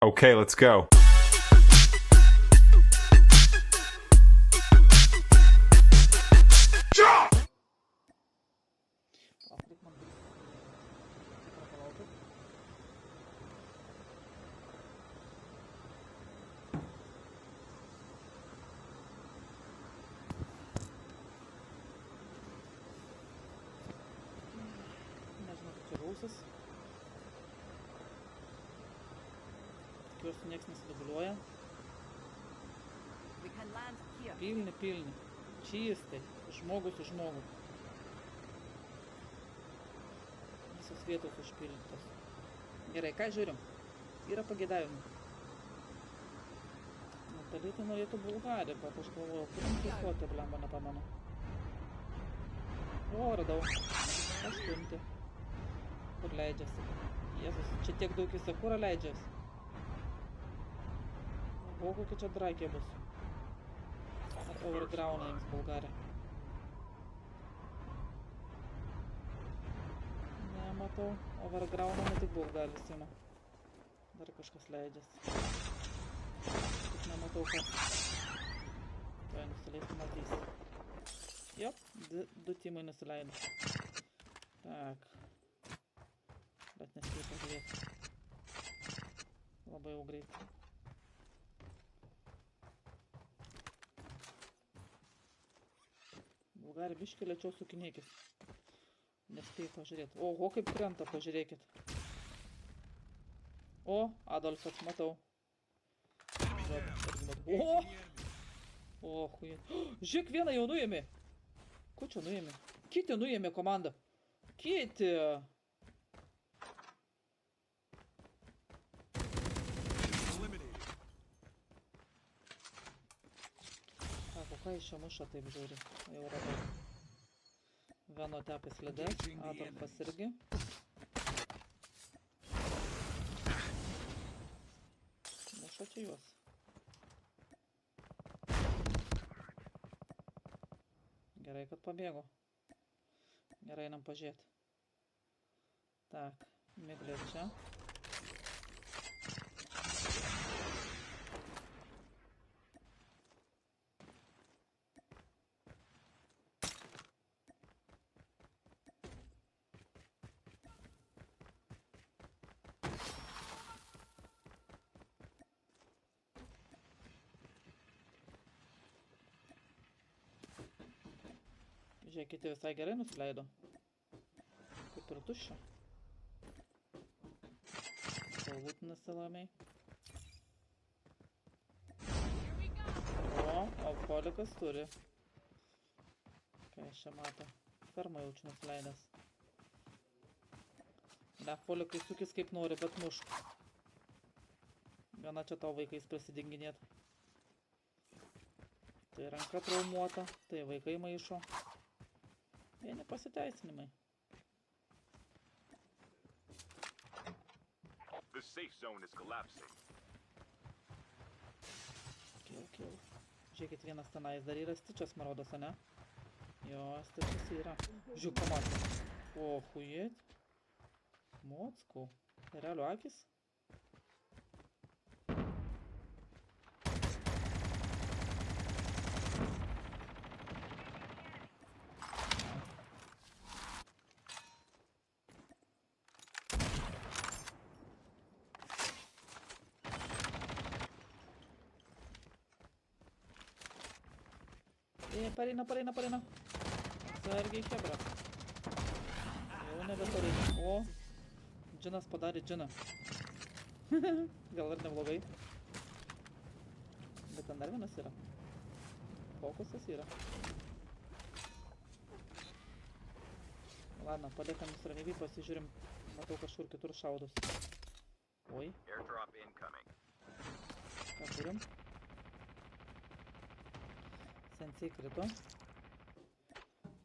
Okay, let's go. Nežinau, kaip čia gausis. Tikiuosi, nieks nesidubliuoja. Pilni. Čystai. Žmogus su žmogu. Visos vietos užpildytos. Gerai, ką žiūrim? Yra pageidavimų. Natalita norėtų Bulgariją, bet aš galvoju, kurim įstoti, blemba, nepamenu. O, radau. Aštunti. Kur leidžiasi? Jėzus, čia tiek daug visą kurą leidžiasi. O, kokia čia draikė bus. Ar overgrauna jiems Bulgarija. Nematau, overgrauna ne tik Bulgarija sima. Dar kažkas leidžiasi. Tik nematau kas. Tuoj nusileis, matys. Jop, du timai nusileido. Tak. Bet nespėjau pažiūrėti. Labai jau greit. Bulgarija biškį lėčiau sukinėkit. Nespėjau pažiūrėti. Oho, kaip krenta, pažiūrėkit. O, Adolfas, matau. O, huj. Žiūrėk, vieną jau nuėmė. Ko čia nuėmė? Kitį nuėmė komandą. Kitį. Sako, ką iš čia muša taip žiūri? Jau radau. Vieno tepės slėdės. Adolfas irgi. Muša čia juos. Gerai, kad pabėgo. Gerai, einam pažiūrėti. Tak, miglė čia. Žiūrėkite, visai gerai nusileido. Kaip ir tuščia. Galbūt nusilamiai. O folikas turi. Ką aš čia mato? Fermą jaučiu nusileidęs. Ne, folikai sukis kaip nori, bet mušk. Gana čia tau vaikais prasidinginėt. Tai ranka traumuota, tai vaikai maišo. Jie nepasiteisinimai. Kill. Žiūrėkit, vienas tenais dar yra stičias marodas, ane? Jo, stičias yra. Žiūrėk, pamatė. O, hujet. Mocku. Realių akis? Pareina. Sargiai hebra. Jau nebepareina. O, džinas padarė džiną. Gal ir neblogai. Bet ten dar vienas yra. Fokusas yra. Ladna, paliekam vis ramybį, pasižiūrim. Matau kažkur kitur šaudus. Oi. Ką turim? Sensei krito.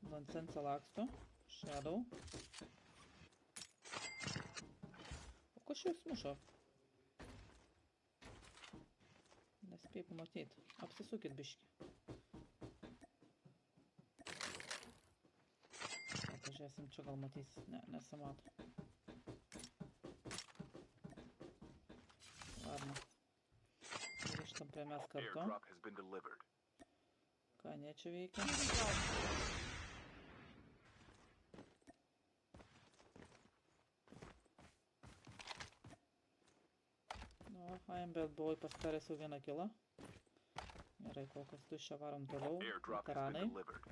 Nonsense laksto. Shadow. O kas čia jūs muša? Nespėjau pamatyti. Apsisukit biškį. Pažiūrėsim, čia gal matys. Ne, nesimato. Ladna. prie mes kartu. Airdrop has been delivered. Ką, ne čia veikia? Nu, AMB buvau pasitaręs jau vieną kilą. Gerai, kol kas tuščia, varom toliau. Airdrop has been Veteranai. delivered.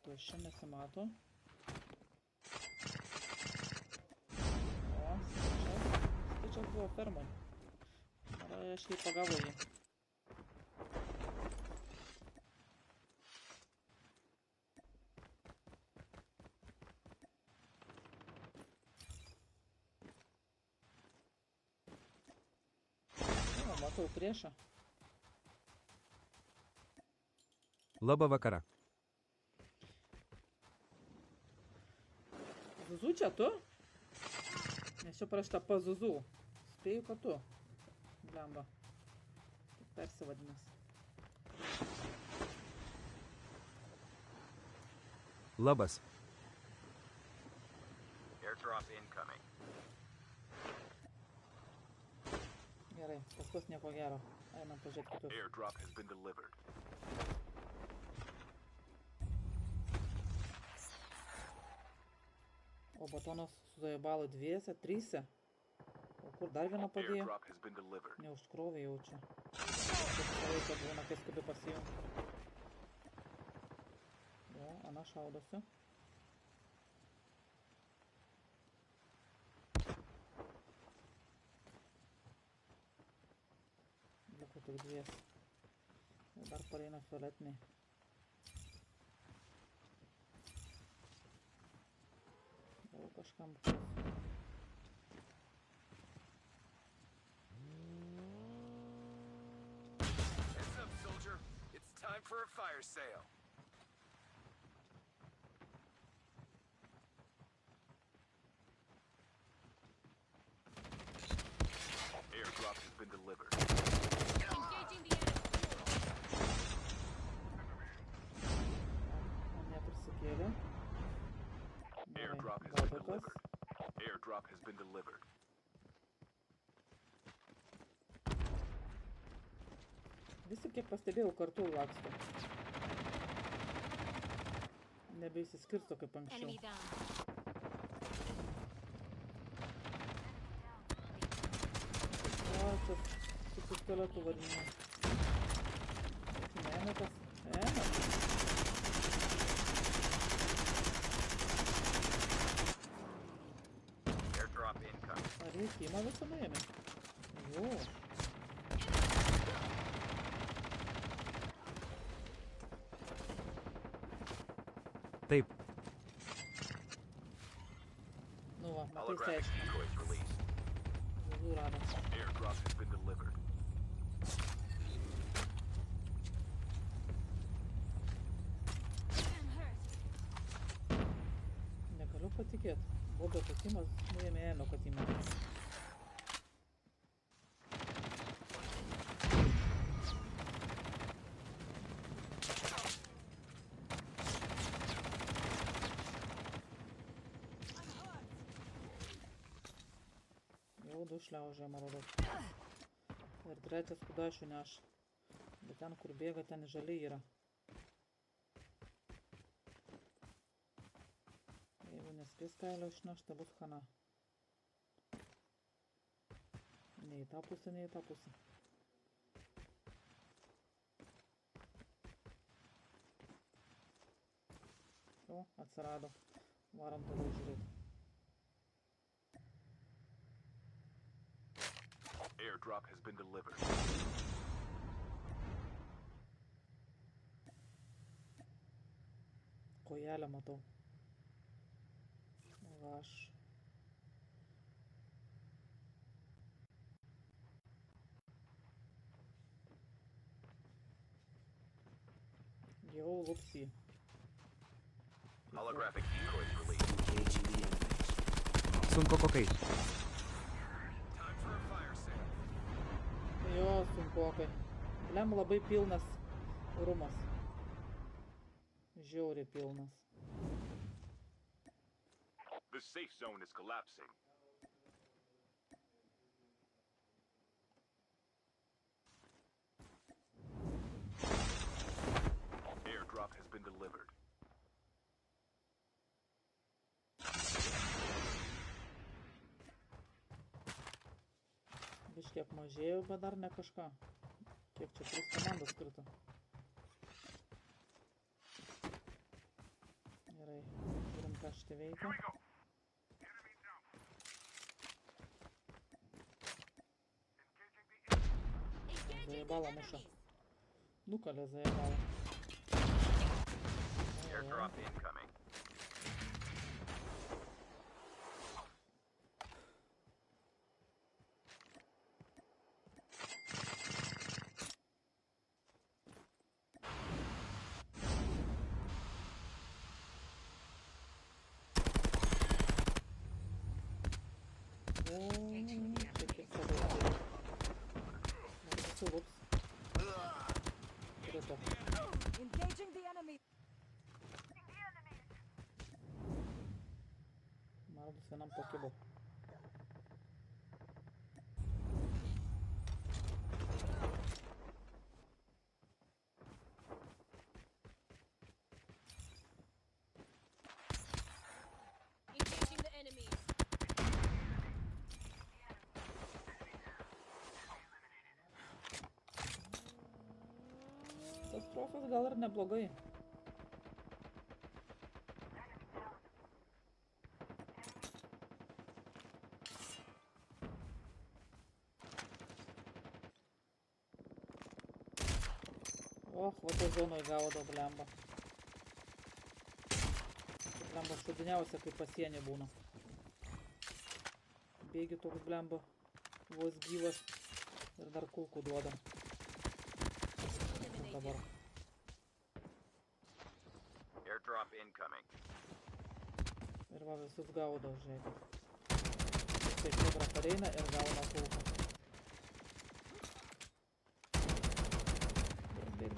Tuščia, nesimato. O, Stičias buvo fermoj. Ar aš jį pagavo jį. O, matau priešą. Labą vakarą. Zuzu čia tu? Nes čia parašta Pazuzu. Spėju, kad tu. Blemba. Taip persivadinas. Labas. Airdrop incoming. Gerai, pas tuos nieko gero. Einam pažiūrėti kitus. Airdrop has been delivered. O batonas suzajabalo dviese, tryse. O kur dar vieną padėjo? Airdrop has been delivered. Neužkrovė jaučia. Kaip laiką būna, kai skubi pasijung. O, ana šaudosi. Liko tik dvies. Ir dar pareina fioletiniai. Gal kažkam bus. Heads up, soldier. It's time for a fire sale. Airdrop has been delivered. Engaging the enemy. Mane prisikėlė. Airdrop has Gerai, been gaudokas. delivered. Airdrop has been delivered. Visi, kiek pastebėjau, kartu laksto. Nebeįsiskirsto kaip anksčiau. Enemy down. O, čia su pistoletu vadinė. Nemetas. Nemetas. Airdrop incoming. Ar veikimą visą nuėmė? Jo. Taip. Nu va, matai, Holographic seiškina. decoys released. Žuvų rado. Airdrop has been delivered. I'm hurt. Negaliu patikėt. Bobio katimas nuėmė Emio katimą. Jau du šliaužia, marodo. Ir trečias kudašių neš. Bet ten, kur bėga, ten žaliai yra. Jeigu nespės kailio išnešti, tai bus chana. Nei į tą pusę, nei į tą pusę. O, atsirado. Varom toliau žiūrėti. Airdrop has been delivered. Kojelę matau. Va aš. Jau lupsi. Holographic decoys released. Sunku kokai. Time for a fire sale. Jo, sunkokai. Lem labai pilnas rumas. Žiauriai pilnas. The safe zone is collapsing. delivered. Biškiai apmažėjo, bet dar ne kažką. Kiek čia 3 komandos krito. Gerai, žiūrim, ką šitai veikia. Engaging the Заебало, Муша. enemies. Nukalė заебало. Airdrop incoming. Čia kiek savo turi. Sulups. Krito. Engaging the enemy. Mardus vienam pakibo. Engaging the enemies. Tas profas gal ir neblogai. Och, va to zonoj gaudo, blemba. Blemba šudiniausia, kai pasienė būna. Bėgi toks blemba, vos gyvas ir dar kulkų duoda. Dabar. Airdrop incoming. Ir va visus gaudo, žiūrėkit. Tai čebra pareina ir gauna kulką. Bėg.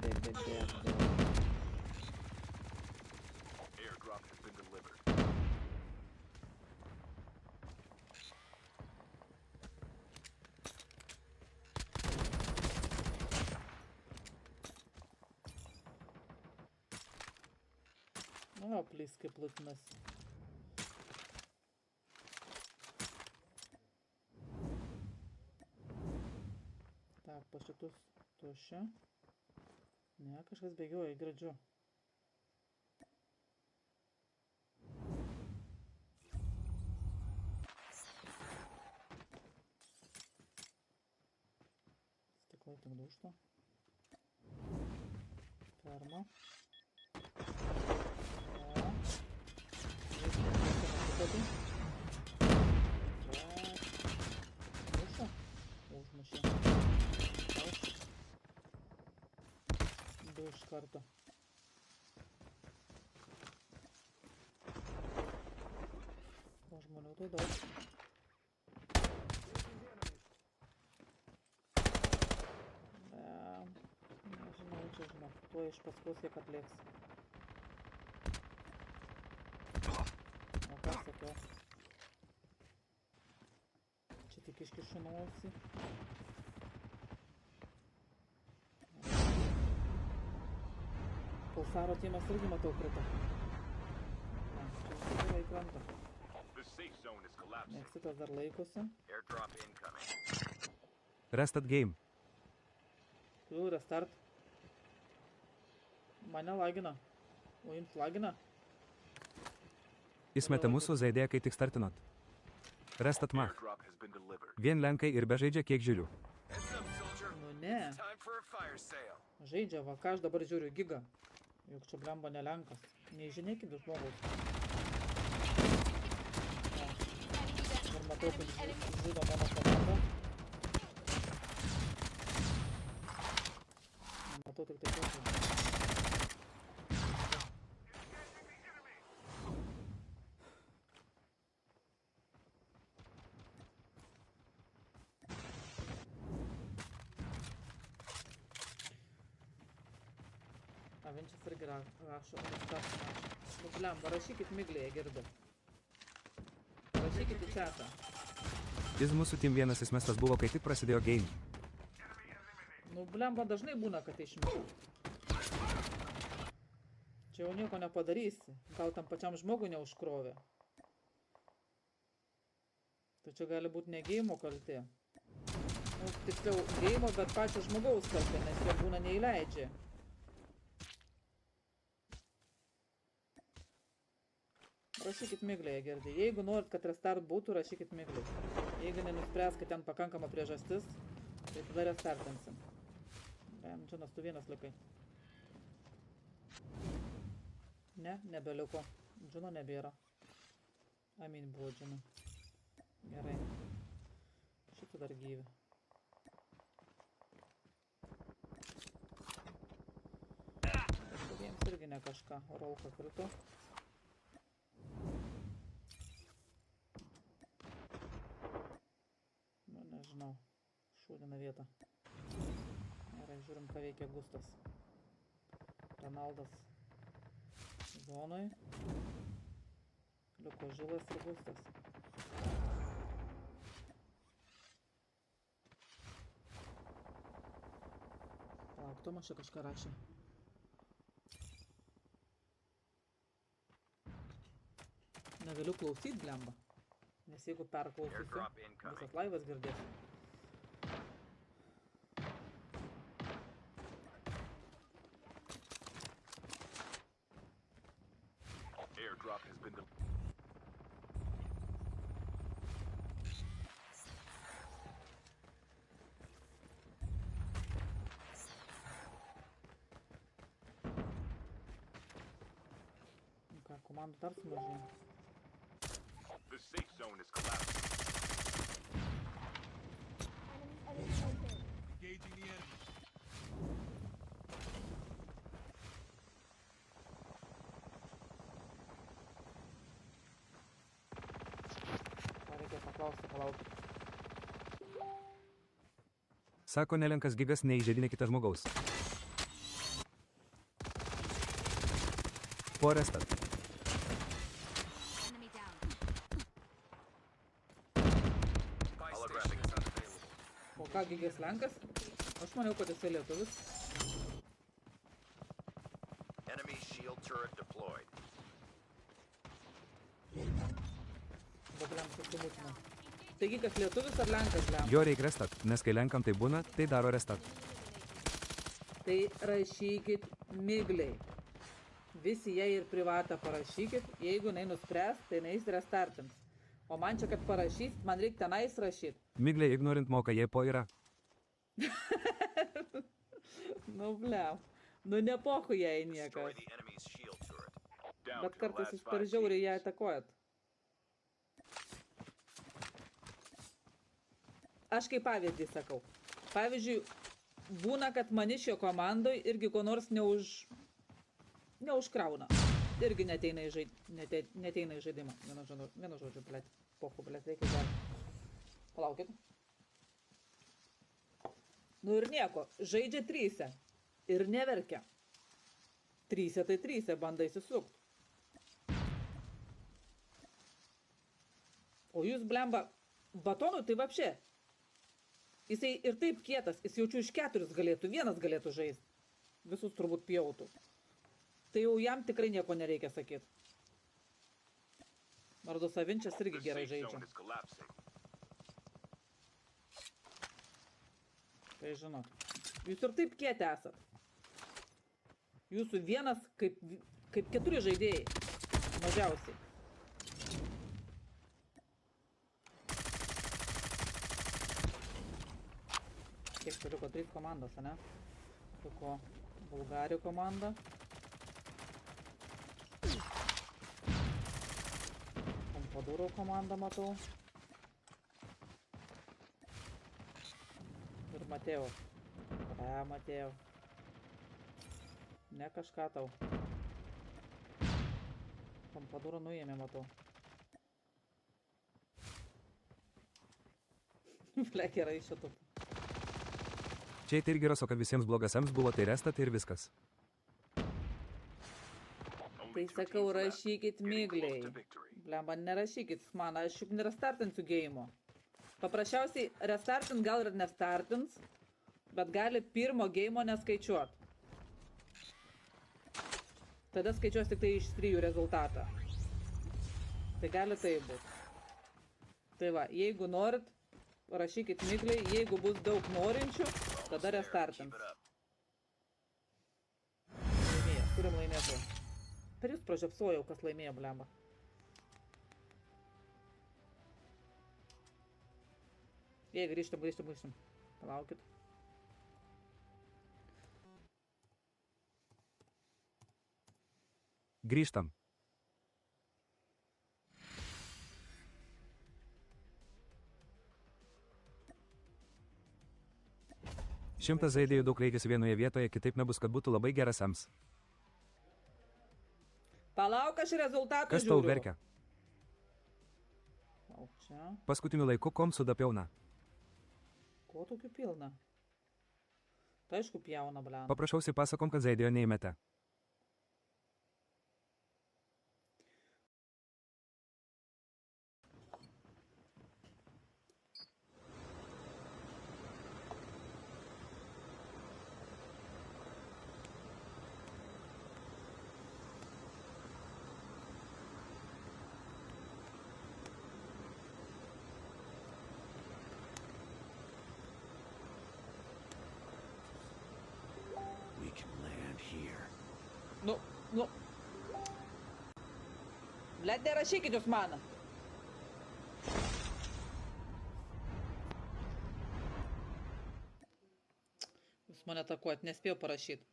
Airdrop has been delivered. Nu, plys kaip lutinas. Tak, po šitus tuščia. Ne, kažkas bėgioja, girdžiu. Stiklai tik dūžta. Ferma. Užmušė. Du iš karto. O žmonių tai daug. Nežinau, čia žinau. Tuo iš paskos kiek atlėks. O ką sakiau? Čia tik iškišu nuosį. Pulsaro timas irgi matau krito. Čia visi gerai krenta. The safe zone is collapsing. Neksitas dar laikosi. Airdrop incoming. Restat game. Jau restart. Mane lagina. O jums lagina? Įsmetė mūsų žaidėją, kai tik startinot. Restat mach. Airdrop has been delivered. Vien lenkai ir bežaidžia, kiek žiūriu. Heads up, soldier. Nu ne. Time for a fire sale. Žaidžia, va, ką aš dabar žiūriu, giga. Juk čia blemba ne lenkas. Neįžinėkit jūs žmogaus. Dabar matau, kad žudo mano komandą. Matau tik tai tokį. Avenčias irgi rašo, nu blemba, rašykit miglėje, girdu. Rašykit į chatą. Jis mūsų team vienas įsmestas buvo, kai tik prasidėjo game. Nu blemba, dažnai būna, kad išmetu. Čia jau nieko nepadarysi. Gal tam pačiam žmogui neužkrovė. Tai čia gali būti ne geimo kaltė. Nu, tiksliau, geimo, bet pačio žmogaus kaltė, nes jo būna neįleidžia. Rašykit miglėje, Gerdi. Jeigu norit, kad restart būtų, rašykit miglėje. Jeigu nenuspręs, kad ten pakankama priežastis, tai tada restartinsim. Džonas, tu vienas likai. Ne, nebeliuko. Džono nebėra. Amin buvo Džono. Gerai. Šitą dar gyvi. Jiems irgi ne kažką. Rolka krito. Nu, nežinau. Šūdina vietą. Gerai, žiūrim, ką veikia Gustas. Ronaldas zonoj. Liuko Žilas ir Gustas. Palauk, Tomas čia kažką rašė. Negaliu klausyt, blemba. Nes jeigu perklausysiu, Airdrop incoming. visas laivas girdės. Airdrop has been Nu ką, komandų dar sumažėjo. The safe zone is collapsing. Engaging the enemy. Ką reikia paklausti, palaukit. Sako nelenkas gigas neįžeidinė kitą žmogaus. Po restat. Enemy down. Holographic is unavailable. O ką, Gigės Lenkas? Aš maniau, kad jisai lietuvis. Enemy shield turret deployed. Bet Lenkas susimutino. Taigi, kas lietuvis ar Lenkas, Lenkas? Jo reik restat, nes kai lenkam tai būna, tai daro restat. Tai rašykit migliai. Visi jie ir privatą parašykit. Jeigu jinai nuspręs, tai jinai restartins. O man čia, kad parašysit, man reikia tenais rašyti. Miglė ignorint moka, jei po yra. Nu, blem. Nu, nepochu jai Destroy niekas. the enemy's shield turret. Down Bet to the kartais last jūs per 5 žiauriai ją teams. atakuojat. Aš kaip pavyzdį sakau. Pavyzdžiui, būna, kad manišio komandoj irgi ko nors neužkrauna. Irgi neteina į žaidimą. Vienu žodžiu, blėt. Pochu, blėt, reikia dar. Palaukit. Nu ir nieko. Žaidžia tryse. Ir neverkia. Tryse tai tryse, banda įsisukt. O jūs, blemba, batonų tai vapšė. Jisai ir taip kietas, jis jaučiu iš 4 galėtų, vienas galėtų žaisti. Visus turbūt pjautų. Tai jau jam tikrai nieko nereikia sakyti. Vardu Savinčias irgi The gerai safe žaidžia. zone is collapsing. Tai žinot. Jūs ir taip kieti esat. Jūsų vienas kaip 4 žaidėjai. Mažiausiai. Kiek čia liko 3 komandos, ane? Liko Bulgarijų komanda. Pompadūro komandą matau. Ir Mateo. Mateo. Ne kažką tau. Pompadūrą nuėmė, matau. Flek yra išėtų. Čia tai irgi raso, kad visiems blogasams buvo tai restat ir viskas. Tai sakau, rašykit migliai. Blemba, nerašykit man, aš juk nerestartinsiu geimo. Paprasčiausiai restartint gal ir nestartins, bet gali pirmo geimo neskaičiuot. Tada skaičiuos tik tai iš 3 rezultatą. Tai gali tai būti. Tai va, jeigu norit, rašykit Miglei, jeigu bus daug norinčių, tada restartins. Keep it up. Laimėjo, turim laimėtoją. Per jūs pražiopsojau, kas laimėjo, blemba. Jei, grįžtam. Palaukit. Grįžtam. Šimtas žaidėjų daug reikiasi vienoje vietoje, kitaip nebus, kad būtų labai geras ems. Palauk, aš rezultatų Kas tau verkia? Lauk čia. Paskutiniu laiku komsų dapiauna. Ko tokių pilna? Tai aišku pjauna, blemba. Paprašausi pasakom, kad žaidėjo neįmetė. We can land here. Nu. Blet, nerašykit jūs man. Jūs mane atakuot, nespėjau parašyti.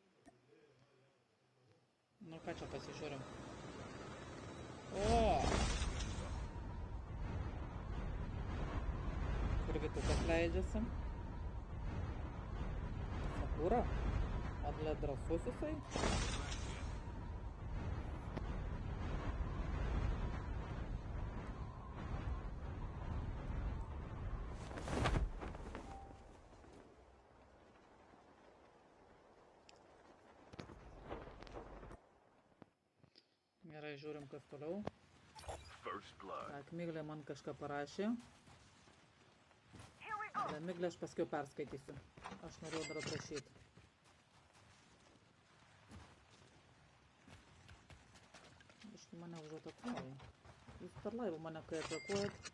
Nu ką čia pasižiūrim. O! Kur vitukas leidžiasi? Sakura? Atlet drąsus jisai? Gerai, žiūrim, kas toliau. First blood. Tak, Miglė man kažką parašė. Bet Miglė aš paskiau perskaitysiu. Aš norėjau dar atrašyti. Aišku, mane už atakuoja. Jūs per laivą mane kai atakuojat.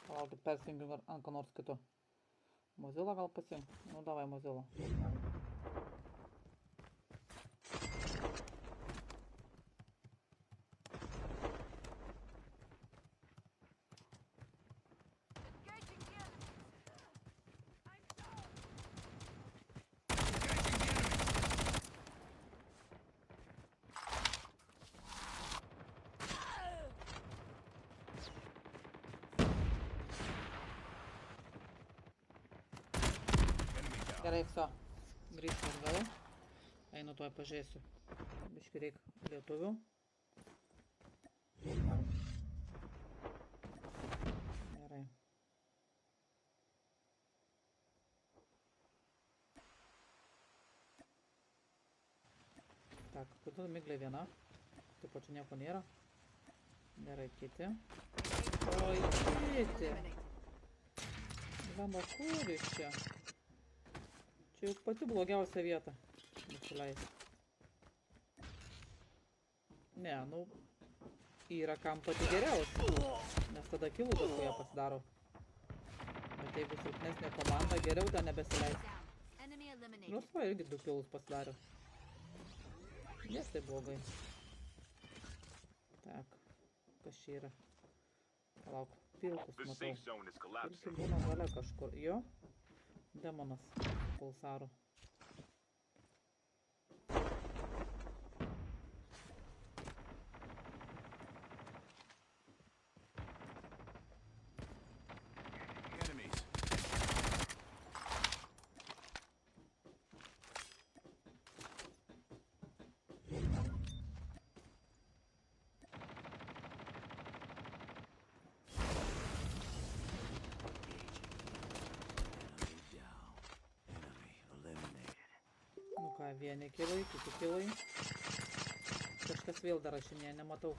Palaukit, persijungiu ant ko nors kito. Mozilla gal pasiim? Nu, davai Mozilla. Gerai, viso. Grįžtu atgal. Einu tuoj pažiūrėsiu. Biškį reik lietuvių. Gerai. Tak, kodėl Miglė viena? Taip pat čia nieko nėra. Gerai, kiti. Oi, kiti. Blemba, kur iš čia? Čia jau pati blogiausia vieta. Nusileis. Ne, nu, yra kam pati geriausia. Nes tada kilų daug ją pasidaro. Bet jeigu silpnesnė komanda, geriau ten nebesileis. Nors va, irgi 2 kilus pasidaro. Nes tai blogai. Tak, kas čia yra? Palauk, pilkus The matau. safe zone is Pilki collapsing. būna gale kažkur. Jo? Demonas. Pulsarų. Enemies. Ką, vieni kilai, kiti kilai. Kažkas vėl dar rašinėje, nematau.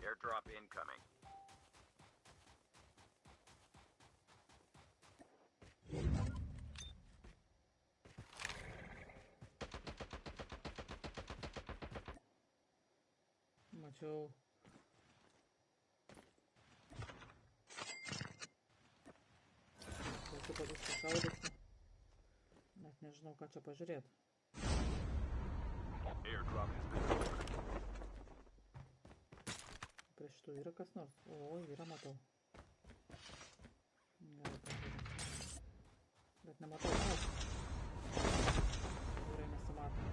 Airdrop incoming. Mačiau. Galbūt kad viską šaudysiu. Net nežinau, ką čia pažiūrėti. Airdrop has been delivered. Prie šitų yra kas nors. O, yra, matau. Gerai, pažiūrėjau. Bet nematau kas. Gerai, nesimato.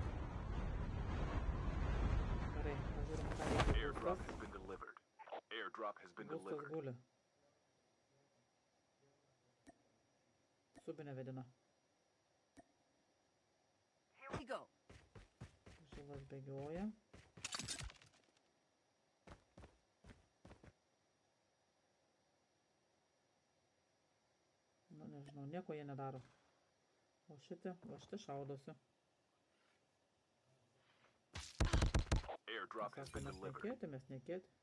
Gerai, pažiūrėjom, ką reikia. Airdrop has been delivered. Airdrop has been Būstas delivered. guli. Subinė vedina. Here we go. Žylas bėgioja. Nu, nežinau, nieko jie nedaro. O šitie šaudosi. Airdrop has Sako, been mes delivered. nekėti, mes nekėti.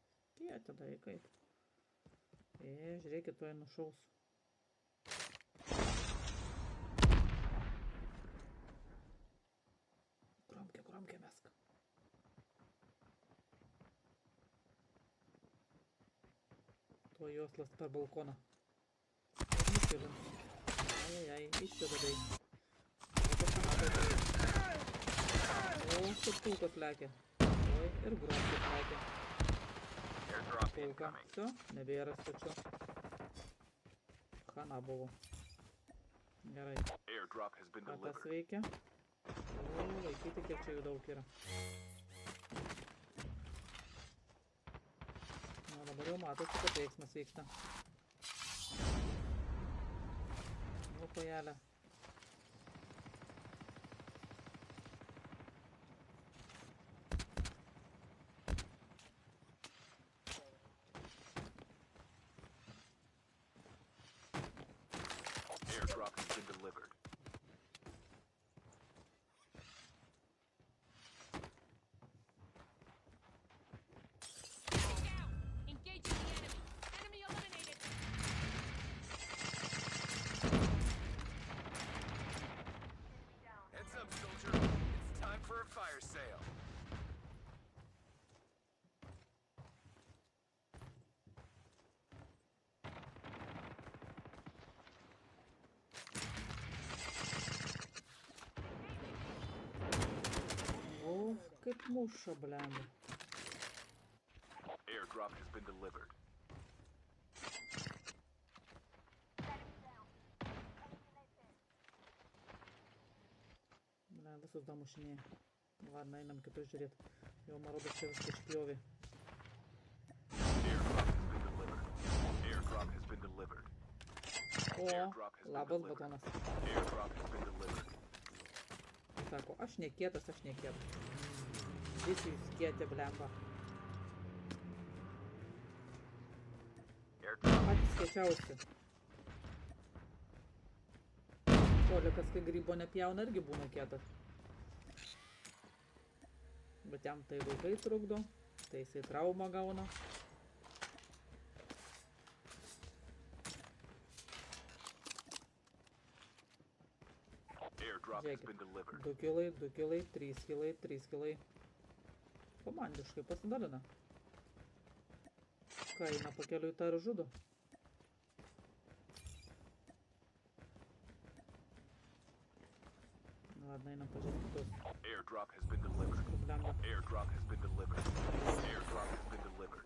Kieti, tai kaip. Žiūrėkit, tuoj nušaus. Kromkė mesk. Tuoj joslas per balkoną. Ir nusilins. Ai, išsidadai. O, šeptulkas lekia. Oi, ir gromkis lekia. Airdrop Kulka. incoming. Все, nebėra stačiu. Chana buvo. Gerai. Airdrop has been Ką tas delivered. veikia? O, laikyti, kiek čia jų daug yra. Na, dabar jau matosi, kad veiksmas vyksta. Nu, kojelė. Airdrop has been delivered. Down. Engaging the enemy. Enemy eliminated. Heads up, soldier. It's time for a fire sale. O, kaip muša, blemba. Airdrop has been delivered. Blemba, visus damušinėje. Ladna, einam kitus žiūrėt. Jau marodas čia viską išpjovė. Airdrop has been delivered. O, labas batonas. Airdrop has been delivered. Sako, aš nekietas, aš nekietas. Visi jūs kieti, blemba. Airdrop Patys kiečiausi. Kolikas, kai grybo nepjauna, irgi būna kietas. Bet jam tai vaikai trukdo, tai jisai traumą gauna. Airdrop has Žiūrėkit, been delivered. 2 kilai, 2 kilai, 3 kilai, 3 kilai. Komandiškai pasidalina. Ką, eina pakeliui tą ir žudo. Ladna, einam pažiūrėti kitus. Airdrop has been delivered. Blemba. Airdrop has been delivered. Airdrop has been delivered.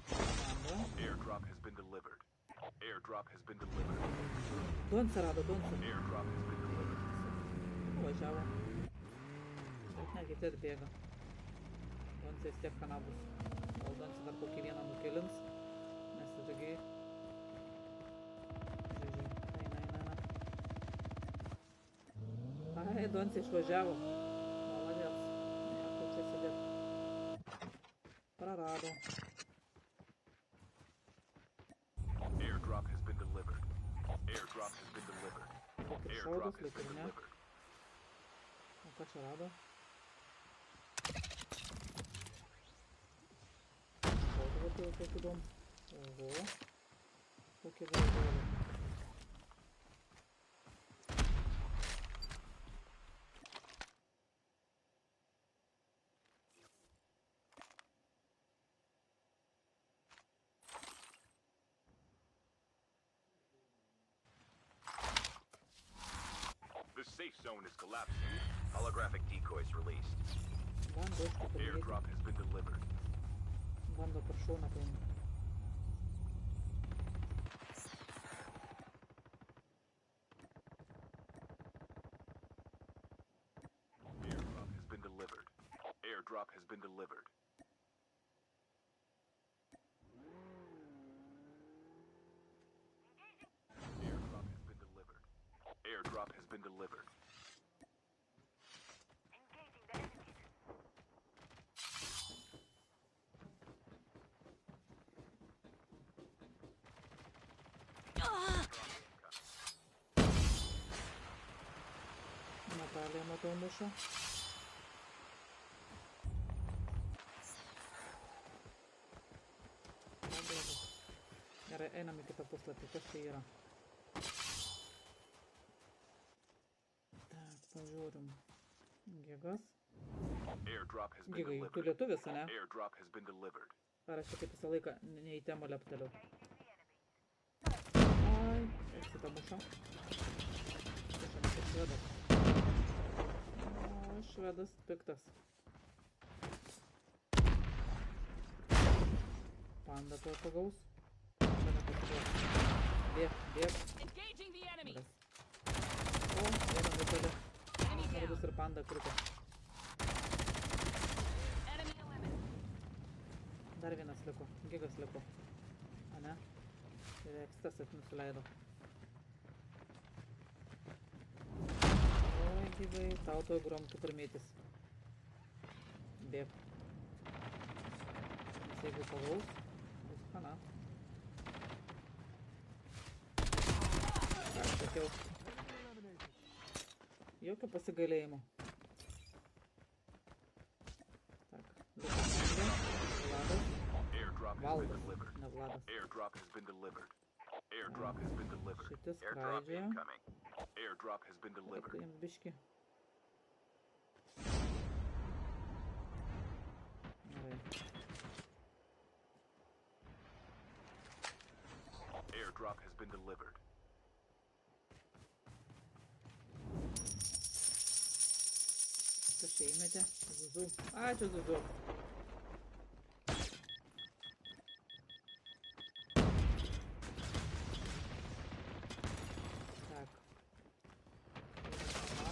Komanda. Airdrop has been delivered. Airdrop has been delivered. Donce rado, donce. Airdrop has been delivered. Važiavo. Bet ne, kiti atbėga. Donce vis tiek kanabus. Gal Donci dar kokį vieną nukilins. Nes irgi... Žiūrėjau. Eina. Ai, Donci išvažiavo. Maladės. Nieko čia sėdėt. Prarado. Airdrop has been delivered. Airdrop has been delivered. Lyg ir Airdrop šaudos, has lyg ir been ne. delivered. O ką čia rado? Šaudavo tai kokį įdomų. Oho. Kokį valdovą. The safe zone is collapsing. Holographic decoys released. Bando aišku padaryti. Airdrop has been delivered. Bando per šoną paimti. Airdrop has been delivered. Airdrop has been delivered. Airdrop has been delivered. Airdrop has been delivered. Natalija matau muša. Gerai, einam į kitą puslapį. Kas tai yra? Tak, pažiūrim. Gigas. Airdrop has been Gigai, tu delivered. lietuvis, ane? Airdrop has been delivered. Ar aš čia kaip visą laiką ne į temą lepteliu? Ai, esi tą mušą. Aš ne kaip švedas. O, švedas piktas. Panda tuo pagaus. Čia nepasiduos. Bėg, bėg. Engaging the enemy. Ras. O, vieną netoli. Enemy down. Smardus ir panda krito. Enemy eliminated. Dar vienas liko. Gigas liko. Ane? Ir ekstas nusileido. Oi, gyvai, tau toj gromtų primėtis. Bėg. Nes jeigu pagaus, bus kana. Ką aš sakiau? Jokio pasigailėjimo. Tak, liko Sandė, Vladas, Airdrop has been Valdas, delivered. ne Vladas. Airdrop has been delivered. Airdrop has been delivered. Šitis Airdrop skraidžioja. incoming. Airdrop has been delivered. Reiktų jiems biški. Gerai. Airdrop has been delivered. Kas čia įmetė? Zuzu. Ačiū, Zuzu. Tak.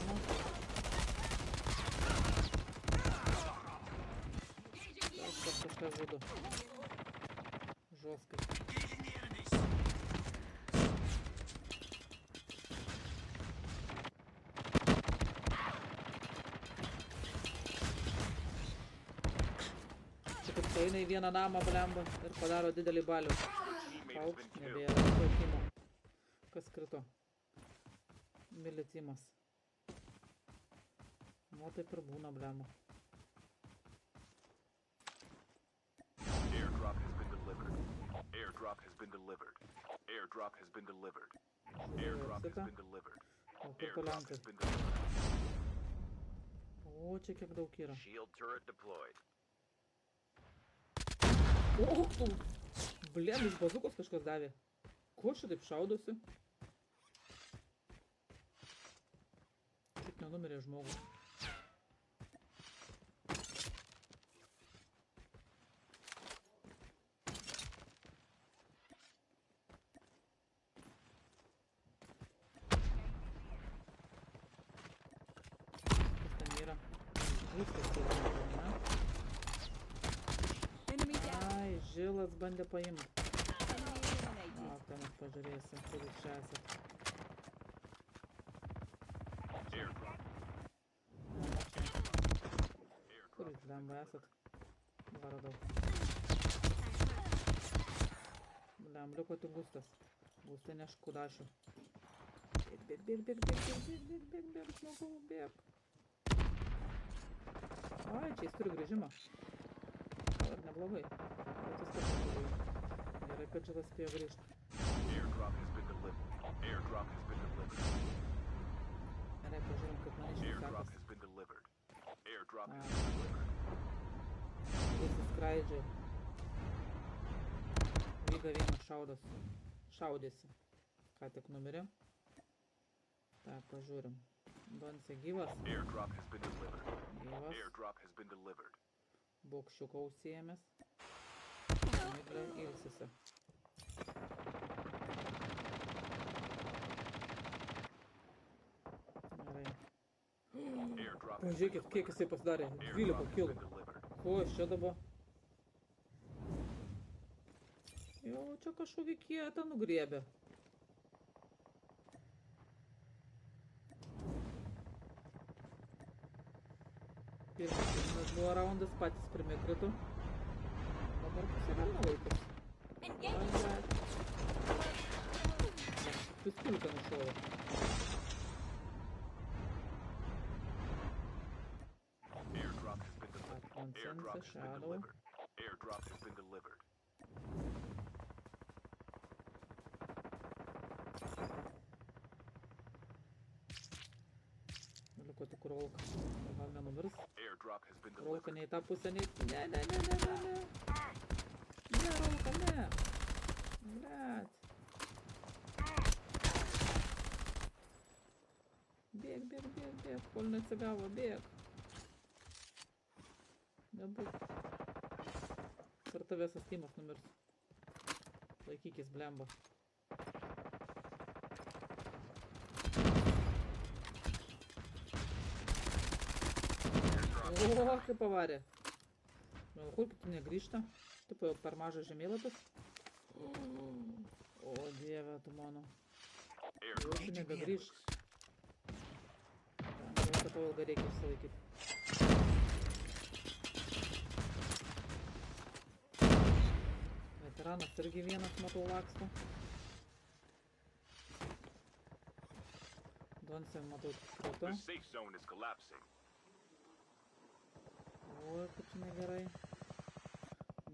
Mano. Kažkas žudo. Žoskai. Čia kaip eina į vieną namą, blemba, ir padaro didelį balių. Teammate has Paukšt, been killed. nebėra šaukimo. Kas krito? Milicimas. Nu, taip ir būna, blemba. Airdrop has been delivered. Airdrop has been delivered. Airdrop has been delivered. Airdrop has been delivered. O kur Airdrop palenkai? has been delivered. O, čia kiek daug yra. Shield turret deployed. O, tu! Blėm, iš bazukos kažkas davė. Ko šitaip šaudosi? Kaip nenumirė žmogus. Kas ten yra? Viskas tai yra, ne? Enemy down. pats bandė paimti. Enemy eliminated. Ten mes pažiūrėsim, kur jūs čia esat. Airdrop. Kur jūs blemba esat? Varadau. Blem, liko tik Gustas. Gustai neš kudašių. Bėg, žmogau, bėg. Ai, čia jis turi grįžimą. Gal ir neblogai. Bet jis taip neturėjo. Gerai, kad šitas spėjo grįžti. Airdrop has been delivered. Airdrop has been delivered. Gerai, pažiūrim, kaip man išvis Airdrop sekas. has been delivered. Airdrop has been delivered. Įsiskraidžia. Vyga vienas šaudėsi. Ką tik numirė. Tak, pažiūrim. Donce gyvas. Airdrop has been delivered. Gyvas. Airdrop has been delivered. Bokščiuką užsiėmęs. Miglė ilsisi. Gerai. Airdrop has Pažiūrėkit, kiek jisai pasidarė. 12 kilų. been delivered. Ko aš čia dabar? Jo, čia kažkokį kietą nugriebė. Pirmas buvo raundas, patys pirmie krito. Dabar pasivelna laikas. Pistuliuką nušovė. Airdrop has been delivered. Consensus, Airdrop has been shadow. delivered. Airdrop has been delivered. Liko tik rolka. Gal nenumirs? Airdrop has been Rolka delivered. ne į tą pusę, ne. Ne. Ne, rolka, ne. Blet. Bėg. Kol neatsigavo, bėg. Nebūk. Per tavęs Astimas numirs. Laikykis, blemba. O, kaip pavarė. Kur kiti negrįžta? Taip jau per mažas žemėlapis. O, dieve, tu mano. Jau tu nebegrįž. Manau, kad tau ilgai reikia išsilaikyti. Veteranas irgi vienas, matau, laksto. Donce, matau, krito. The safe zone is collapsing. O, kaip čia negerai.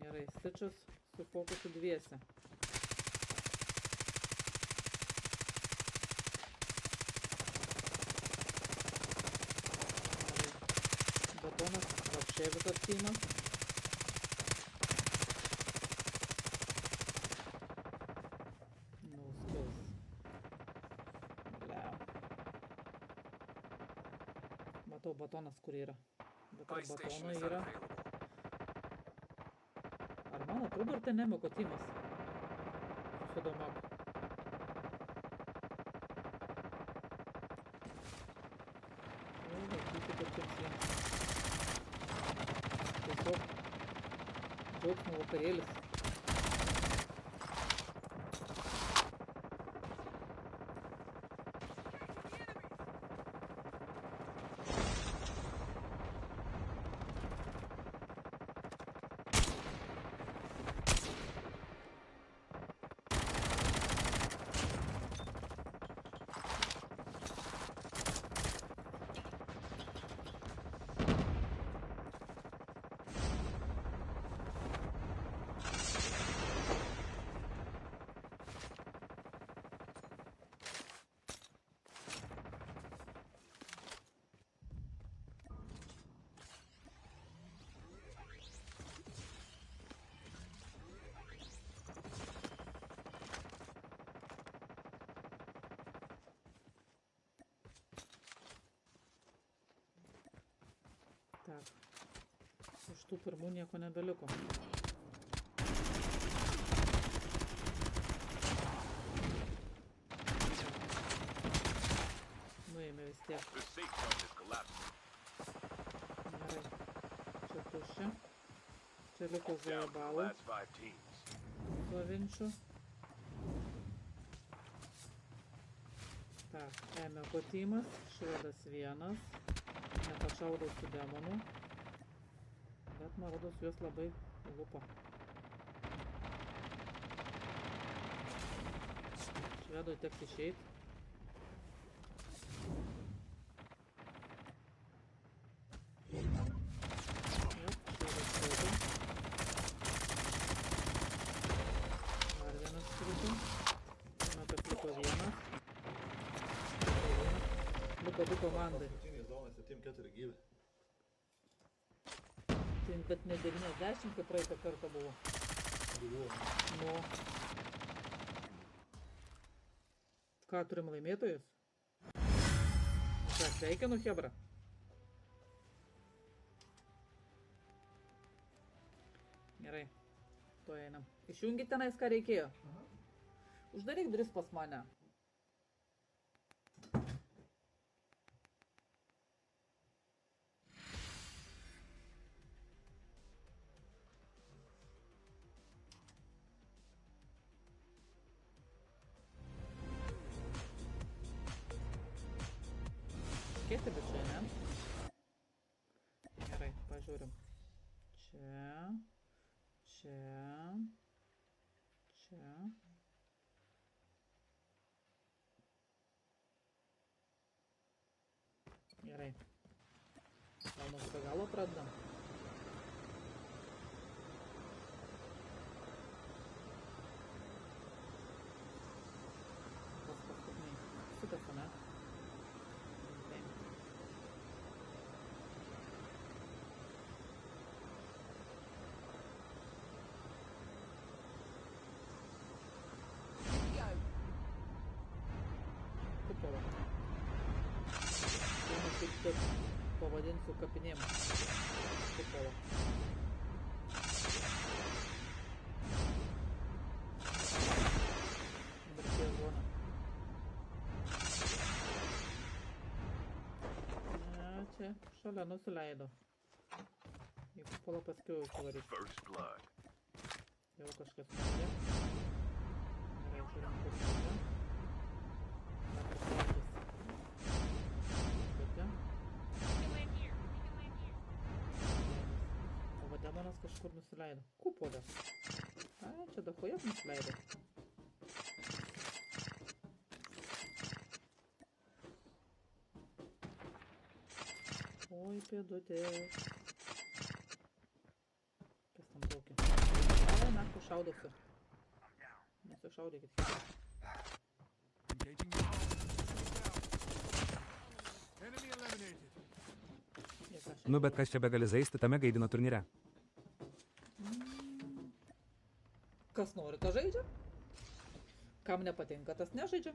Gerai, Stičas su fokusu dviese. Batonas, apšė visas timas. No skills. Blem. Matau batonas, kur yra. Bet ar batono yra? Ar man atrodo, ar ten nemeko timas? Susidomok. O, laikyti pačiams jiems. Tiesiog džiaugsmo vakarėlis. Tak. Iš tų pirmų nieko nebeliko. Nuėmė vis tiek. The safe zone is collapsing. Gerai. Čia tuščia. Čia liko Down to the zajabalų. last 5 teams. tuo vinču. Tak, ėmė kotimas, švedas vienas. Nepašaudau su demonu. Bet marodos juos labai lupa. Švedui teks išeit. Liko 2 komandai. Paskutinės zonas 7-4 gyvi. Bet ne 90, kaip praeitą kartą buvo. Buvo. Nu. Ką, turim laimėtojus? Ką, sveikinu, Hebra. Gerai. To einam. Išjungit tenais, ką reikėjo. Uždaryk duris pas mane. Kiek tai čia, ne? Gerai, pažiūrim. Čia. Čia. Čia. Gerai. Gal nuo šito galo pradedam? Paskutiniai. Šitas, ne? Taip. Kupola. Šiek tiek pavadinsiu kapinėm. Kupola. Mirties zona. Ne, čia šalia nusileido. Į kupolą paskiau įsivarys. First blood. Jau kažkas numirė. Gerai, žiūrim, kur čia. Dar pasiekis. O va demonas kažkur nusileido. Kupolė. A, čia dahojas nusileido. Oi, pėdutės. Kas tam tokį? Ai, naktį šaudosi. Nesišaudykit. Engaging the enemy eliminated. Jie ką čia? Nu bet kas čia begali žaisti tame gaidino turnyre? Kas nori, tas žaidžia. Kam nepatinka, tas nežaidžia.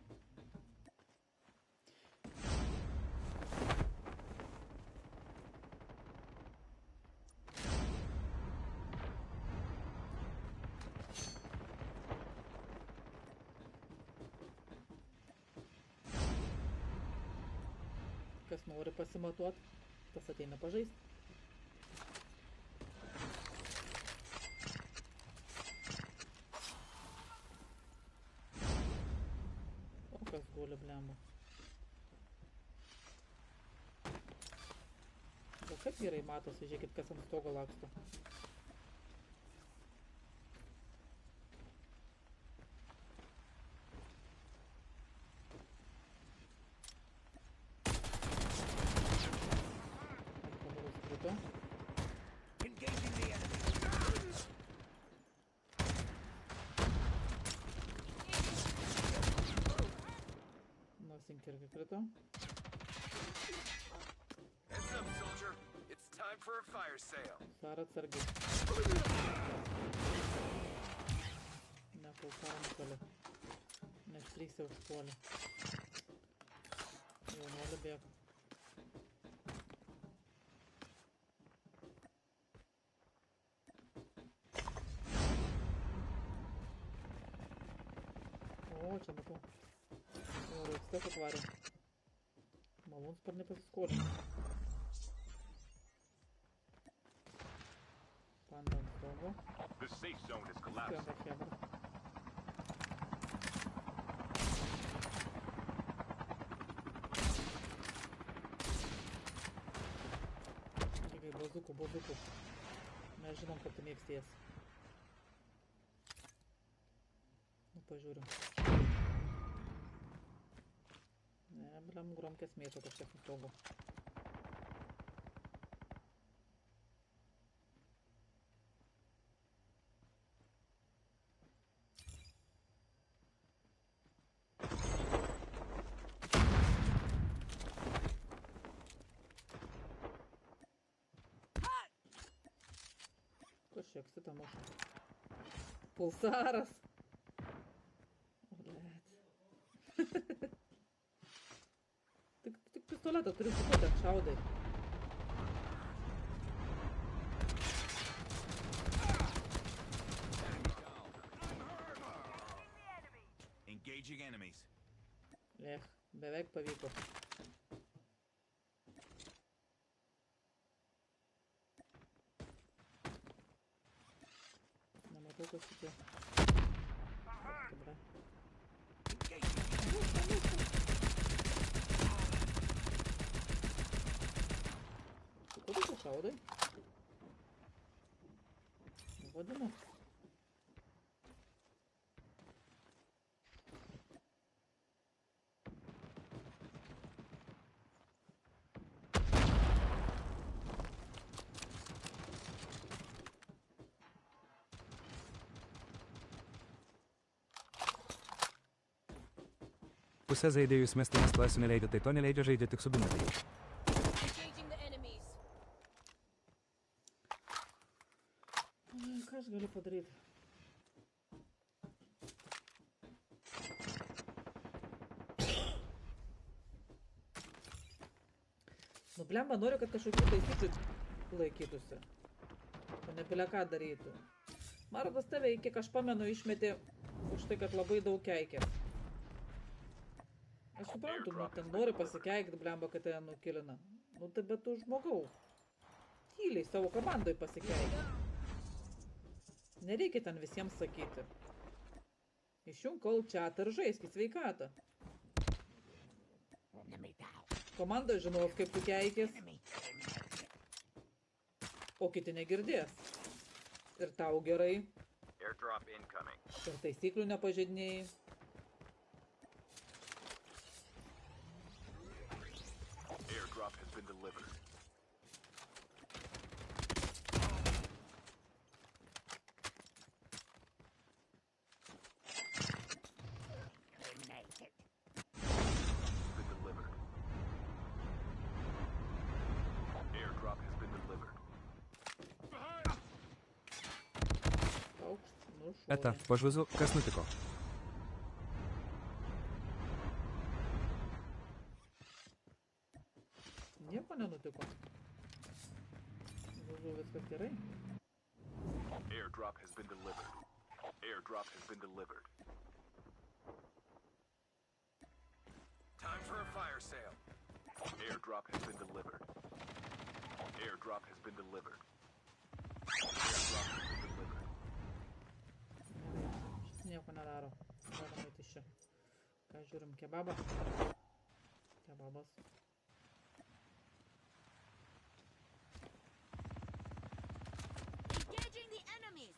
Kas nori pasimatuot, tas ateina pažaisti. O kas guli blemba. O kaip gerai matosi, žiūrėkit, kas ant stogo laksto. Engaging the enemy. Nosink irgi krito. Heads up, soldier. It's time for a fire sale. Sara atsargiai. Nepul Sara nukalė. Nes 3 užpuolė. Jaunuolė bėga. O, čia matau. Jau raistas atvarė. Malūnsparnį pasiskolė. Panda ant stogo. The safe zone is collapsing. Krenta Hebra. Bazukų. Mes žinom, kad tu mėgsti jas. Nu, pažiūrim. Ne, blem, gromkės mėto kažkiek nustogo. Kažkiek sitą muša. Pulsaras. Blet. tik pistoletą turi su kuo ten šaudai. Engaging enemies. Beveik pavyko. Nematau, kas šitie. Dobra. Su kuo tu šaudai? Vadinu. Pusę žaidėjų smesti nes klasių neleidžia, tai to neleidžia žaidžia tik su binetais. Engaging the enemies. Ką aš galiu padaryti? Nu, blemba, noriu, kad kažkokių taisyklių laikytųsi. O ne bile ką darytų. Marodas tave, kiek aš pamenu, išmetė už tai, kad labai daug keikė. Aš suprantu, nu, ten nori pasikeikti, blemba, kad ten nukilina. Nu, tai bet tu žmogau. Tyliai savo komandoj pasikeikti. Nereikia ten visiems sakyti. Išjunk kol chatą ir žaiskit sveikatą. Komanda žinos, kaip tu keikės. O kiti negirdės. Ir tau gerai. Airdrop incoming. Ir taisyklių nepažeidinėjai. Airdrop has been delivered. Been delivered. Airdrop has been delivered. Auks, nu Eta, šovė. pažvazu, kas nutiko? Nieko nenutiko. Žodžiu, viskas gerai. Airdrop has been delivered. Airdrop has been delivered. Time for a fire sale. Airdrop has been delivered. Airdrop has been delivered. Airdrop has been delivered. Gerai, šis nieko nedaro. Galim eiti iš čia. Ką žiūrim, kebabą? Kebabas. Engaging the enemies.